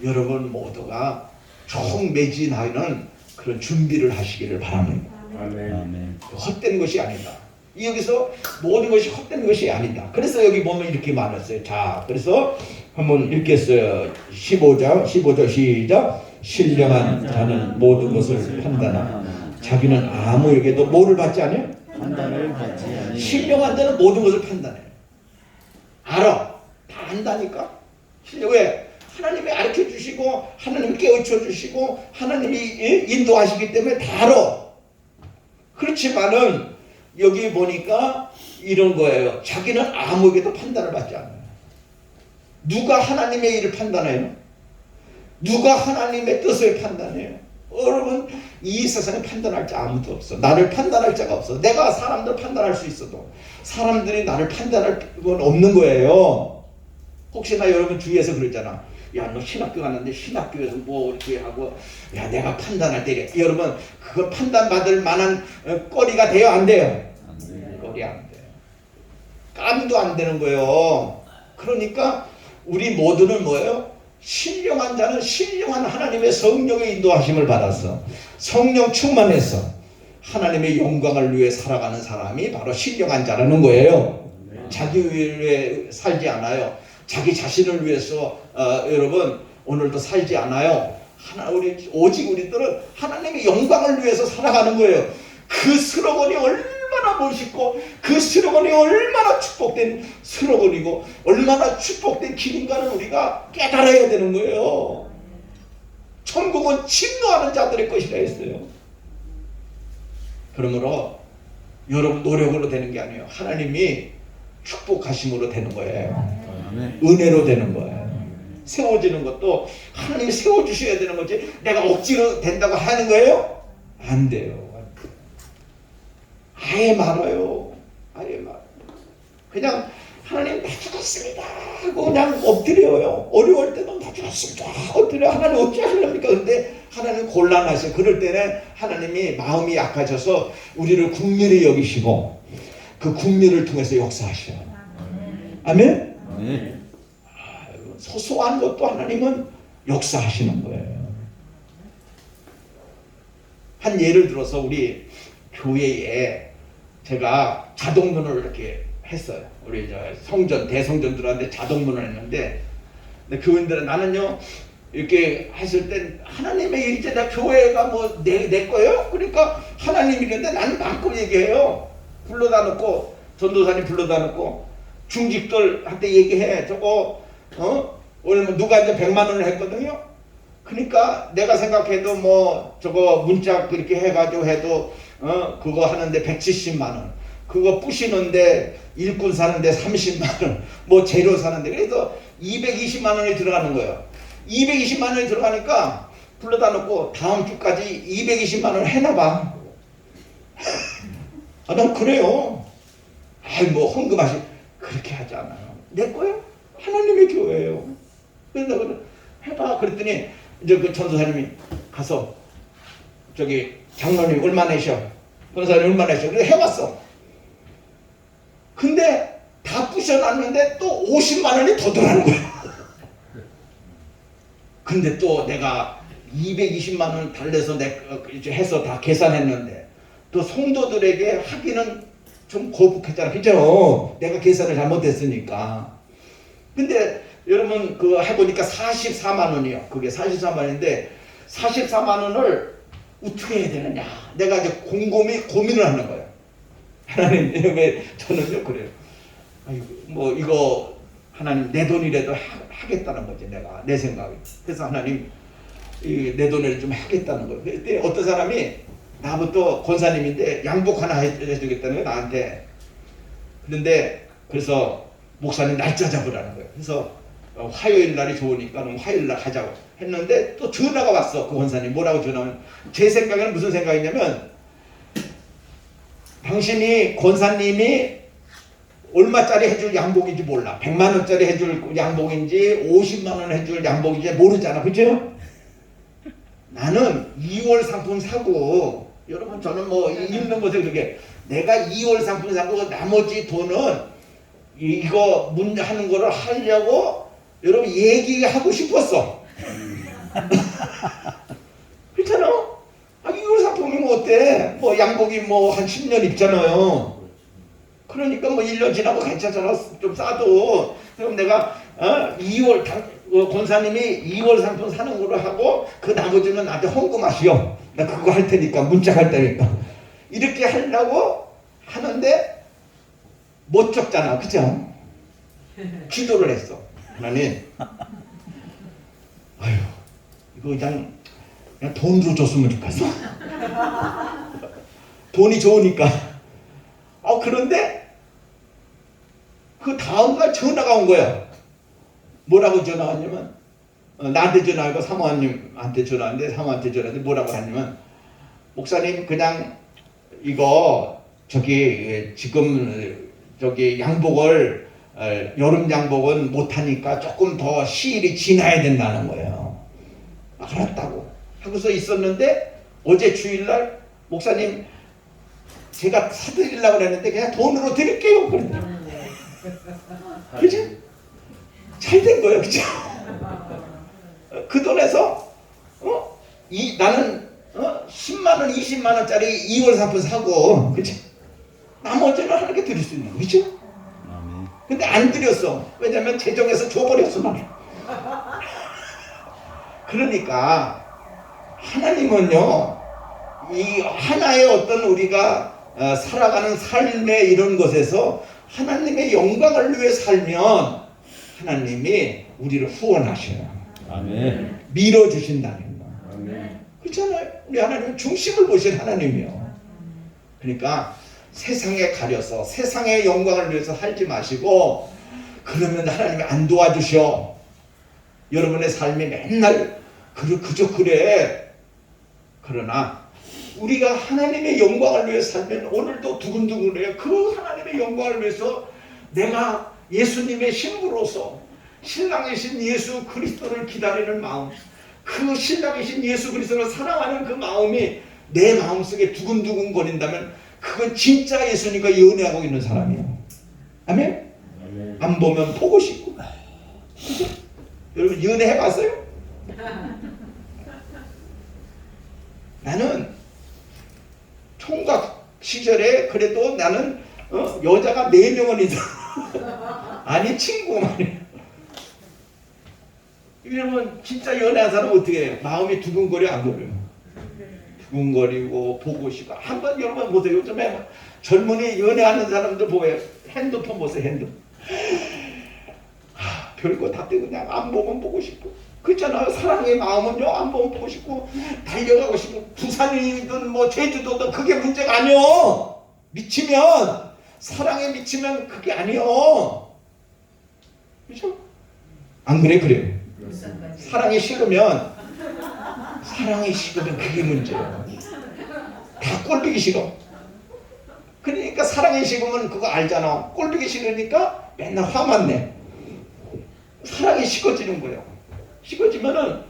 여러분 모두가 총매진하는 그런 준비를 하시기를 바랍니다. 아멘. 헛된 것이 아니다. 여기서 모든 것이 헛된 것이 아니다. 그래서 여기 보면 이렇게 말했어요. 자, 그래서 한번 읽겠어요. 15절 시작. 신령한 자는 모든 것을 판단하나 자기는 아무에게도 뭐를 받지 않아요? 판단을 받지 아니. 신령한 자는 모든 것을 판단해. 알아. 다 안다니까. 왜? 하나님이 가르쳐 주시고 하나님이 깨우쳐 주시고 하나님이 인도하시기 때문에 다 알아. 그렇지만은 여기 보니까 이런 거예요. 자기는 아무에게도 판단을 받지 않아요. 누가 하나님의 일을 판단해요? 누가 하나님의 뜻을 판단해요? 여러분, 이 세상에 판단할 자 아무도 없어. 나를 판단할 자가 없어. 내가 사람들 판단할 수 있어도 사람들이 나를 판단할 건 없는 거예요. 혹시나 여러분 주위에서 그러잖아. 야, 너 신학교 갔는데 신학교에서 뭐 이렇게 하고, 야, 내가 판단할 때 여러분, 그거 판단받을 만한 거리가 돼요, 안 돼요? 거리 안 돼요. 깜도 안 되는 거예요. 그러니까 우리 모두는 뭐예요? 신령한 자는 신령한 하나님의 성령의 인도하심을 받았어. 성령 충만해서 하나님의 영광을 위해 살아가는 사람이 바로 신령한 자라는 거예요. 자기 위해 살지 않아요. 자기 자신을 위해서 여러분 오늘도 살지 않아요. 오직 우리들은 하나님의 영광을 위해서 살아가는 거예요. 그 슬로건이 얼마나 멋있고 그 슬로건이 얼마나 축복된 슬로건이고 얼마나 축복된 길인가를 우리가 깨달아야 되는 거예요. 천국은 진노하는 자들의 것이라 했어요. 그러므로 여러분 노력으로 되는 게 아니에요. 하나님이 축복하심으로 되는 거예요. 은혜로 되는 거예요. 세워지는 것도 하나님이 세워주셔야 되는 거지 내가 억지로 된다고 하는 거예요? 안 돼요. 아예 말아요. 아예 말아요. 그냥 하나님 나 죽었습니다 하고 그냥 엎드려요. 어려울 때도 나 죽었습니다 엎드려. 하나님 어찌 하십니까? 근데 하나님 곤란하셔. 그럴 때는 하나님이 마음이 약해져서 우리를 국률이 여기시고 그 국률을 통해서 역사하셔. 아멘? 네. 소소한 것도 하나님은 역사하시는 거예요. 한 예를 들어서 우리 교회에 제가 자동문을 이렇게 했어요. 우리 성전 대성전 들어왔는데 자동문을 했는데 근데 교인들은 나는요 이렇게 했을 땐 하나님의 일이지 내 교회가 뭐 내 거예요? 그러니까 하나님 일인데 나는 마음껏 얘기해요. 불러다 놓고 전도사님 불러다 놓고 중직들한테 얘기해. 저거 오늘 누가 이제 100만 원을 했거든요. 그러니까 내가 생각해도 뭐 저거 문자 그렇게 해가지고 해도 그거 하는데 170만 원, 그거 부시는데 일꾼 사는데 30만 원, 뭐 재료 사는데 그래서 220만 원이 들어가는 거예요. 220만 원이 들어가니까 불러다 놓고 다음 주까지 220만 원 해놔봐. 아, 난 그래요. 아이 뭐 헌금하시 그렇게 하지 않아요. 내 거예요. 하나님의 교회예요. 그래서 내가 해봐. 그랬더니 이제 그 전도사님이 가서 저기 장로님 얼마 내셔? 전도사님 얼마 내셔? 그래서 해봤어. 근데 다 부셔놨는데 또 50만 원이 더 들어가는 거야. 근데 또 내가 220만 원 달래서 이제 해서 다 계산했는데 또 성도들에게 하기는 좀 거북했잖아. 그죠? 내가 계산을 잘못했으니까. 근데 여러분 그거 해보니까 44만 원이요. 그게 44만 원인데 44만 원을 어떻게 해야 되느냐. 내가 이제 곰곰이 고민을 하는 거예요. 하나님 왜 저는요 그래요. 아이고, 뭐 이거 하나님 내 돈이라도 하겠다는 거지 내가 내 생각이. 그래서 하나님 내 돈을 좀 하겠다는 거예요. 그때 어떤 사람이 나부터 권사님인데 양복 하나 해주겠다는 거예요 나한테. 그런데 그래서 목사님 날짜 잡으라는 거예요. 그래서 화요일 날이 좋으니까 화요일 날 하자고 했는데 또 전화가 왔어. 그 권사님 뭐라고 전화하면 제 생각에는 무슨 생각이냐면 당신이 권사님이 얼마짜리 해줄 양복인지 몰라. 100만 원짜리 해줄 양복인지 50만 원 해줄 양복인지 모르잖아. 그죠? 나는 2월 상품 사고 여러분 저는 뭐 입는 것에 그렇게 내가 2월 상품 사고 나머지 돈은 이거 하는 거를 하려고 여러분 얘기하고 싶었어. 그렇잖아. 아, 2월 상품이면 어때? 뭐 양복이 뭐 한 10년 입잖아요. 그러니까 뭐 1년 지나고 괜찮잖아. 좀 싸도. 그럼 내가 2월 권사님이 2월 상품 사는 걸로 하고 그 나머지는 나한테 헌금하시오. 나 그거 할 테니까 문자 할 테니까 이렇게 하려고 하는데 못 적잖아. 그죠? 기도를 했어. 하나님 아유 이거 그냥 돈으로 줬으면 좋겠어. 돈이 좋으니까. 그런데 그 다음날 전화가 온 거야. 뭐라고 전화 왔냐면 나한테 전화하고 사모님한테 전화하는데 사모한테 전화하는데 뭐라고 하냐면 목사님 그냥 이거 저기 지금 저기 양복을 여름 양복은 못하니까 조금 더 시일이 지나야 된다는 거예요. 알았다고 하고서 있었는데 어제 주일날 목사님 제가 사드리려고 그랬는데 그냥 돈으로 드릴게요. 그랬더니 그죠? 잘 된 거예요. 그죠? 그 돈에서 나는 10만원 20만원짜리 2월 상품 사고 그죠? 나머지는 하나님께 드릴 수 있는 거죠. 아멘. 근데 안 드렸어. 왜냐면 재정에서 줘버렸어 나는. 그러니까 하나님은요 이 하나의 어떤 우리가 살아가는 삶의 이런 것에서 하나님의 영광을 위해 살면 하나님이 우리를 후원하셔요. 아멘. 밀어주신다는 거. 아멘. 그렇잖아요. 우리 하나님은 중심을 보신 하나님이요. 그러니까 세상에 가려서 세상의 영광을 위해서 살지 마시고 그러면 하나님이 안 도와주셔. 여러분의 삶이 맨날 그저 그래. 그러나 우리가 하나님의 영광을 위해서 살면 오늘도 두근두근해요. 그 하나님의 영광을 위해서 내가 예수님의 신부로서 신랑이신 예수 그리스도를 기다리는 마음, 그 신랑이신 예수 그리스도를 사랑하는 그 마음이 내 마음속에 두근두근 거린다면 그건 진짜 예수님과 연애하고 있는 사람이에요. 아멘? 아멘. 안 보면 보고 싶고. 그죠? 여러분 연애해 봤어요? 나는 총각 시절에 그래도 나는 여자가 4명은 있어. 아니 친구만. 이러면 진짜 연애한 사람 어떻게 해요? 마음이 두근거려 안 거려요? 두근거리고 보고 싶고. 한번 여러분 보세요. 요즘에 젊은이 연애하는 사람들 보여요. 핸드폰 보세요. 핸드폰. 별거 다 떼고 그냥 안 보면 보고 싶고. 그렇잖아요. 사랑의 마음은요 안 보면 보고 싶고 달려가고 싶고. 부산이든 뭐 제주도든 그게 문제가 아니요. 미치면 사랑에 미치면 그게 아니요. 그렇죠? 안 그래? 그래요. 사랑이 식으면 그게 문제예요. 다 꼴보기 싫어. 그러니까 사랑이 식으면 그거 알잖아. 꼴보기 싫으니까 맨날 화만 내. 사랑이 식어지는 거예요. 식어지면은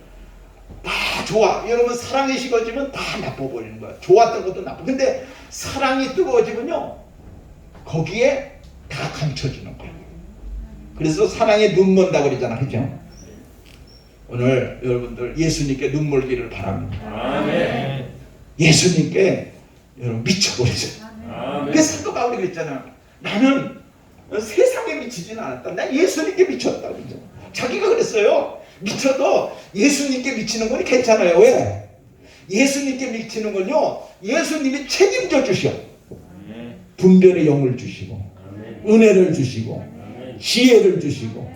다 좋아. 여러분 사랑이 식어지면 다 나빠 버리는 거야. 좋았던 것도 나빠. 근데 사랑이 뜨거워지면요 거기에 다 감춰지는 거야. 그래서 사랑에 눈 먼다 그러잖아. 그죠? 오늘 여러분들 예수님께 눈 멀기를 바랍니다. 아멘. 예수님께 여러분 미쳐버리죠. 아멘. 그 사도 바울이 그랬잖아. 나는 세상에 미치지는 않았다. 난 예수님께 미쳤다. 그죠? 자기가 그랬어요. 미쳐도 예수님께 미치는 건 괜찮아요. 왜? 예수님께 미치는 건요 예수님이 책임져 주셔. 분별의 영을 주시고 아멘. 은혜를 주시고 아멘. 지혜를 주시고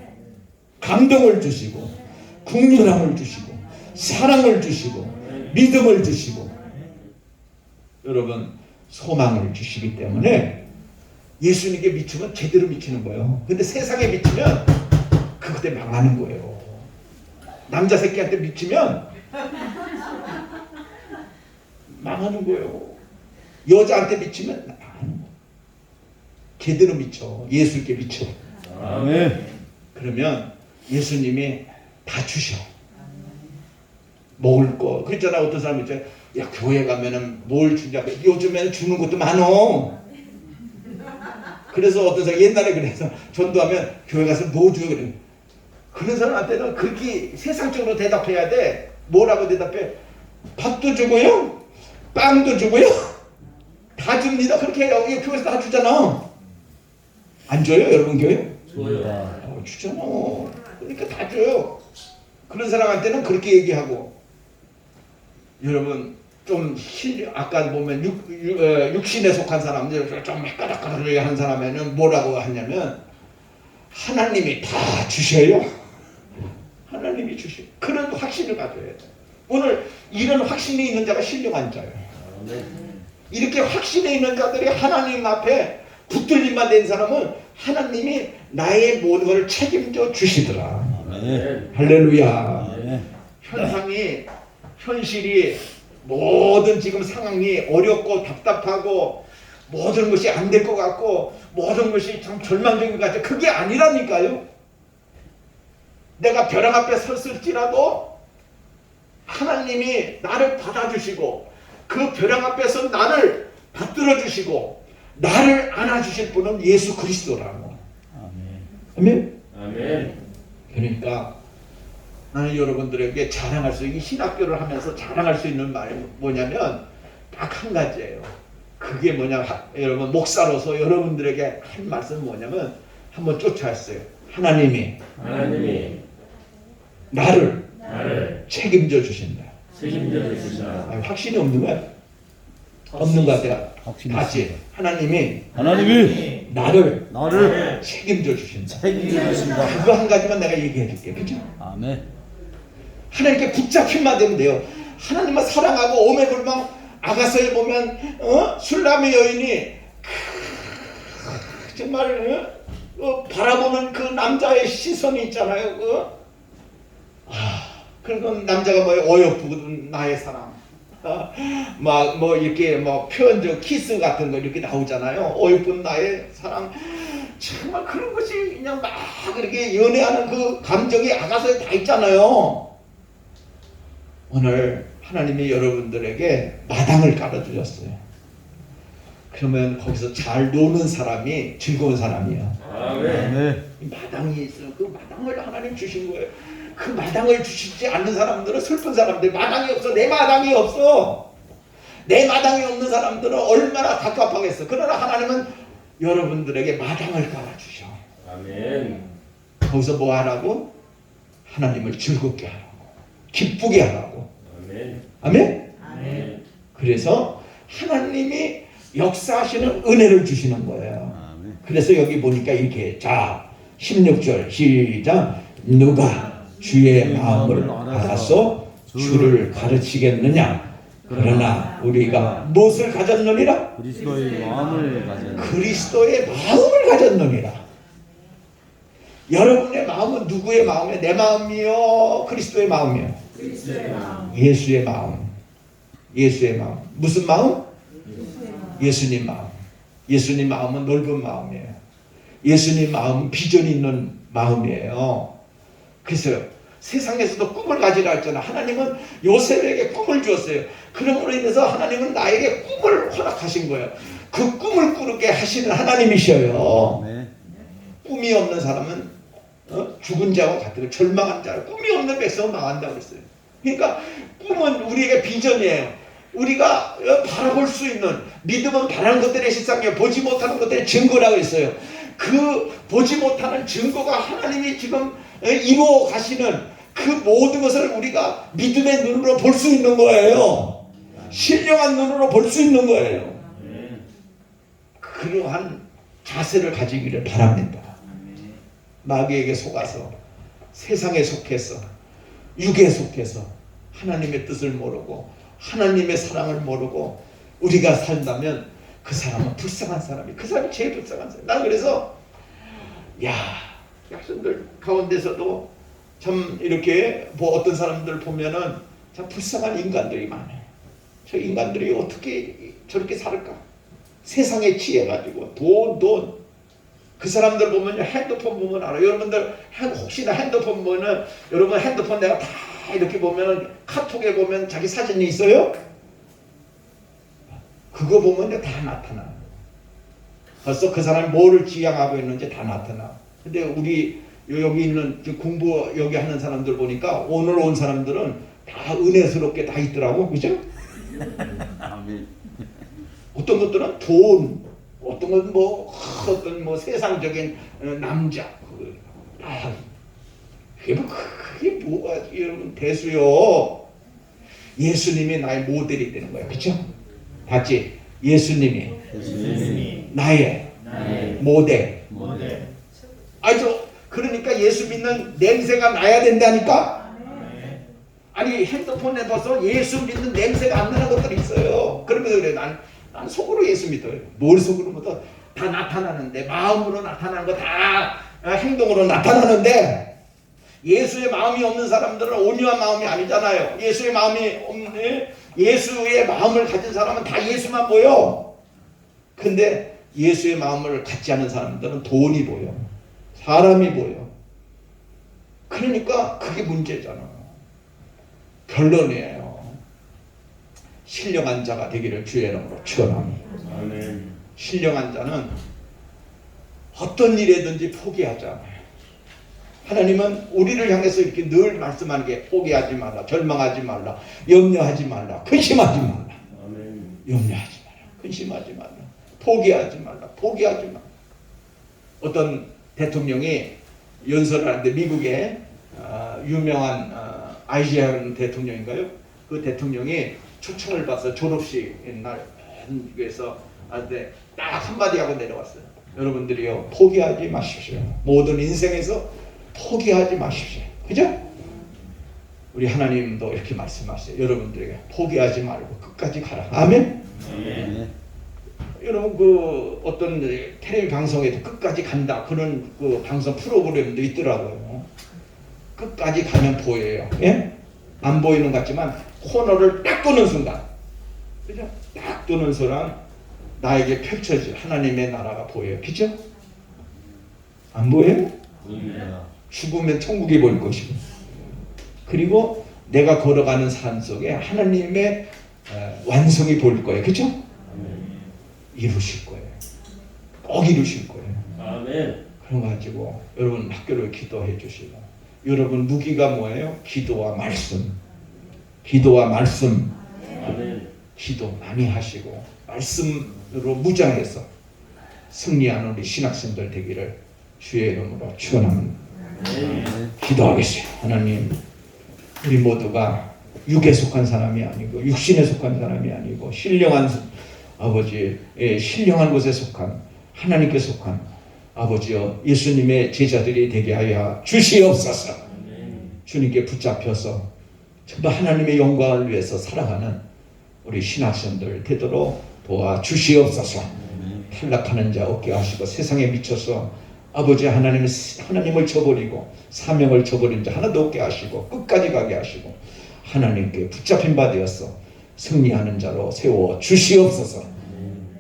감동을 주시고 긍휼함을 주시고 사랑을 주시고 믿음을 주시고 여러분 소망을 주시기 때문에 예수님께 미치면 제대로 미치는 거예요. 근데 세상에 미치면 그때 망하는 거예요. 남자 새끼한테 미치면 망하는 거예요. 여자한테 미치면 망하는 거예요. 제대로 미쳐. 예수께 미쳐. 아멘. 그러면 예수님이 다 주셔. 먹을 거. 그랬잖아. 어떤 사람 있잖아. 야 교회 가면은 뭘 주냐. 요즘에는 주는 것도 많어. 그래서 어떤 사람 옛날에 그래서 전도하면 교회 가서 뭐 줘요 그래. 그런 사람한테는 그렇게 세상적으로 대답해야 돼. 뭐라고 대답해? 밥도 주고요. 빵도 주고요. 다 줍니다. 그렇게 해요. 이 교회에서 다 주잖아. 안 줘요 여러분 교회? 줘요. 주잖아. 그러니까 다 줘요. 그런 사람한테는 그렇게 얘기하고. 여러분 좀 아까 보면 육신에 속한 사람들 좀 헷갈락거리게 한 사람에는 뭐라고 하냐면 하나님이 다 주셔요. 하나님이 주셔요. 그런 확신을 가져야 돼. 오늘 이런 확신이 있는 자가 신령한 자예요. 아멘. 이렇게 확신이 있는 자들이 하나님 앞에 붙들림만 된 사람은 하나님이 나의 모든 걸 책임져 주시더라. 아멘. 할렐루야. 아멘. 현실이 모든 지금 상황이 어렵고 답답하고 모든 것이 안 될 것 같고 모든 것이 참 절망적인 것 같아. 그게 아니라니까요. 내가 벼랑 앞에 섰을지라도 하나님이 나를 받아주시고 그 벼랑 앞에서 나를 받들어 주시고 나를 안아주실 분은 예수 그리스도라고. 아멘. 아멘. 아멘. 그러니까 나는 여러분들에게 자랑할 수 있는, 신학교를 하면서 자랑할 수 있는 말이 뭐냐면 딱 한 가지예요. 그게 뭐냐, 여러분 목사로서 여러분들에게 한 말씀은 뭐냐면 한번 쫓아왔어요. 하나님이 나를 책임져 주신다. 책임져 주시나. 아니, 확신이 없는 거야? 없는 것 같아요. 확신이 같이 있습니다. 하나님이 나를 나를 책임져 주신다. 책임져 주신다. 그거 한 가지만 내가 얘기해 줄게. 그죠? 아멘. 하나님께 붙잡힌만 되면 돼요. 하나님을 사랑하고 오매불망. 아가서에 보면 술람의 여인이 정말 바라보는 그 남자의 시선이 있잖아요. 그리고 남자가 뭐 어여쁘거든. 나의 사랑. 막 뭐 이렇게 뭐 표현적 키스 같은 거 이렇게 나오잖아요. 어여쁜 나의 사랑. 정말 그런 것이 그냥 막 이렇게 연애하는 그 감정이 아가서에 다 있잖아요. 오늘 하나님이 여러분들에게 마당을 깔아주셨어요. 그러면 거기서 잘 노는 사람이 즐거운 사람이에요. 아멘. 마당이 있어요. 그 마당을 하나님 주신 거예요. 그 마당을 주시지 않는 사람들은 슬픈 사람들. 마당이 없어. 내 마당이 없어. 내 마당이 없는 사람들은 얼마나 답답하겠어. 그러나 하나님은 여러분들에게 마당을 깔아주셔. 아멘. 거기서 뭐 하라고? 하나님을 즐겁게 하라고. 기쁘게 하라고. 아멘. 아멘? 아멘. 그래서 하나님이 역사하시는 은혜를 주시는 거예요. 아멘. 그래서 여기 보니까 이렇게 자 16절 시작. 누가 주의 마음을 알아서 주를 가르치겠느냐. 그러나 우리가 무엇을 가졌느니라? 그리스도의 마음을 가진 그리스도의 마음을 가졌느니라. 여러분의 마음은 누구의 마음이에요? 내 마음이요? 그리스도의 마음이요? 예수의 마음. 예수의 마음. 무슨 마음? 예수님 마음. 예수님 마음은 넓은 마음이에요. 예수님 마음은 비전이 있는 마음이에요. 그래서 세상에서도 꿈을 가지라 했잖아. 하나님은 요셉에게 꿈을 주었어요. 그럼으로 인해서 하나님은 나에게 꿈을 허락하신 거예요. 그 꿈을 꾸게 하시는 하나님이셔요. 아멘. 꿈이 없는 사람은 죽은 자와 같은 절망한 자, 꿈이 없는 백성은 망한다고 그랬어요. 그러니까 꿈은 우리에게 비전이에요. 우리가 바라볼 수 있는, 믿음은 바라는 것들의 실상이에요. 보지 못하는 것들의 증거라고 했어요. 그 보지 못하는 증거가 하나님이 지금 이루어 가시는 그 모든 것을 우리가 믿음의 눈으로 볼 수 있는 거예요. 신령한 눈으로 볼 수 있는 거예요. 그러한 자세를 가지기를 바랍니다. 마귀에게 속아서, 세상에 속해서, 육에 속해서 하나님의 뜻을 모르고 하나님의 사랑을 모르고 우리가 산다면 그 사람은 불쌍한 사람이, 그 사람이 제일 불쌍한 사람. 난 그래서 학생들 가운데서도 참 이렇게 뭐 어떤 사람들 보면은 참 불쌍한 인간들이 많아요. 저 인간들이 어떻게 저렇게 살을까? 세상에 취해가지고 돈. 그 사람들 보면 핸드폰 보면 알아요. 여러분들 혹시나 핸드폰 보면은, 여러분 핸드폰 내가 다 이렇게 보면은 카톡에 보면 자기 사진이 있어요? 그거 보면 다 나타나. 벌써 그 사람이 뭐를 지향하고 있는지 다 나타나. 근데 우리 여기 있는 공부 여기 하는 사람들 보니까 오늘 온 사람들은 다 은혜스럽게 다 있더라고. 그죠? 아멘. 어떤 것들은 돈, 어떤 건 어떤 세상적인 남자, 그게 뭐가 여러분 대수요. 예수님이 나의 모델이 되는 거예요. 그렇죠? 같이 예수님이 나의 모델. 그러니까 예수 믿는 냄새가 나야 된다니까. 아니 핸드폰에 봐서 예수 믿는 냄새가 안 나는 것들이 있어요. 그러면서 그래. 난 속으로 예수 믿어요. 뭘 속으로 믿어? 다 나타나는데, 마음으로 나타나는 거 다 행동으로 나타나는데, 예수의 마음이 없는 사람들은 온유한 마음이 아니잖아요. 예수의 마음이 없는, 예수의 마음을 가진 사람은 다 예수만 보여. 근데 예수의 마음을 갖지 않은 사람들은 돈이 보여. 사람이 보여. 그러니까 그게 문제잖아. 결론이에요. 신령한 자가 되기를 주의 이름으로 축원합니다. 아멘. 신령한 자는 어떤 일에든지 포기하지 않아요. 하나님은 우리를 향해서 이렇게 늘 말씀하는 게 포기하지 말라, 절망하지 말라, 염려하지 말라, 근심하지 말라. 아멘. 염려하지 말라, 근심하지 말라, 포기하지 말라, 포기하지 말라. 어떤 대통령이 연설을 하는데 미국의 유명한 아이젠하워 대통령인가요? 그 대통령이 초청을 받아서 졸업식 날 한국에서 하는데 딱 한마디 하고 내려왔어요. 여러분들이요, 포기하지 마십시오. 모든 인생에서 포기하지 마십시오. 그죠? 우리 하나님도 이렇게 말씀하세요. 여러분들에게 포기하지 말고 끝까지 가라. 아멘? 아멘. 여러분 그 어떤 텔레비 방송에도 끝까지 간다 그런 그 방송 프로그램도 있더라고요. 끝까지 가면 보여요. 예? 안 보이는 것 같지만 코너를 딱 도는 순간, 그죠? 딱 도는 순간 나에게 펼쳐질 하나님의 나라가 보여요. 그죠? 안 보여요? 보입니다. 죽으면 천국이 보일 것이고, 그리고 내가 걸어가는 산 속에 하나님의 완성이 보일 거예요. 그죠? 이루실 거예요. 꼭 이루실 거예요. 아멘. 그래가지고 여러분 학교를 기도해 주시고, 여러분 무기가 뭐예요? 기도와 말씀. 기도와 말씀. 아멘. 기도 많이 하시고 말씀으로 무장해서 승리하는 우리 신학생들 되기를 주의 이름으로 축원합니다. 기도하겠어요. 하나님, 우리 모두가 육에 속한 사람이 아니고 육신에 속한 사람이 아니고 신령한 아버지, 신령한 곳에 속한 하나님께 속한 아버지여 예수님의 제자들이 되게 하여 주시옵소서. 주님께 붙잡혀서 전부 하나님의 영광을 위해서 살아가는 우리 신학생들 되도록 도와주시옵소서. 탈락하는 자 없게 하시고 세상에 미쳐서 아버지 하나님을 저버리고 사명을 저버린 자 하나도 없게 하시고 끝까지 가게 하시고 하나님께 붙잡힌 바 되어서 승리하는 자로 세워 주시옵소서.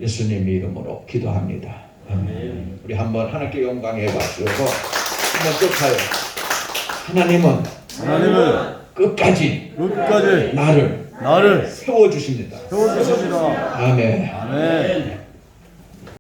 예수님 이름으로 기도합니다. 아멘. 우리 한번 하나님께 영광의 박수로 한번 쫓아요. 하나님은 끝까지 끝까지 나를 나를 세워 주십니다. 세워주십니다. 아멘. 아멘.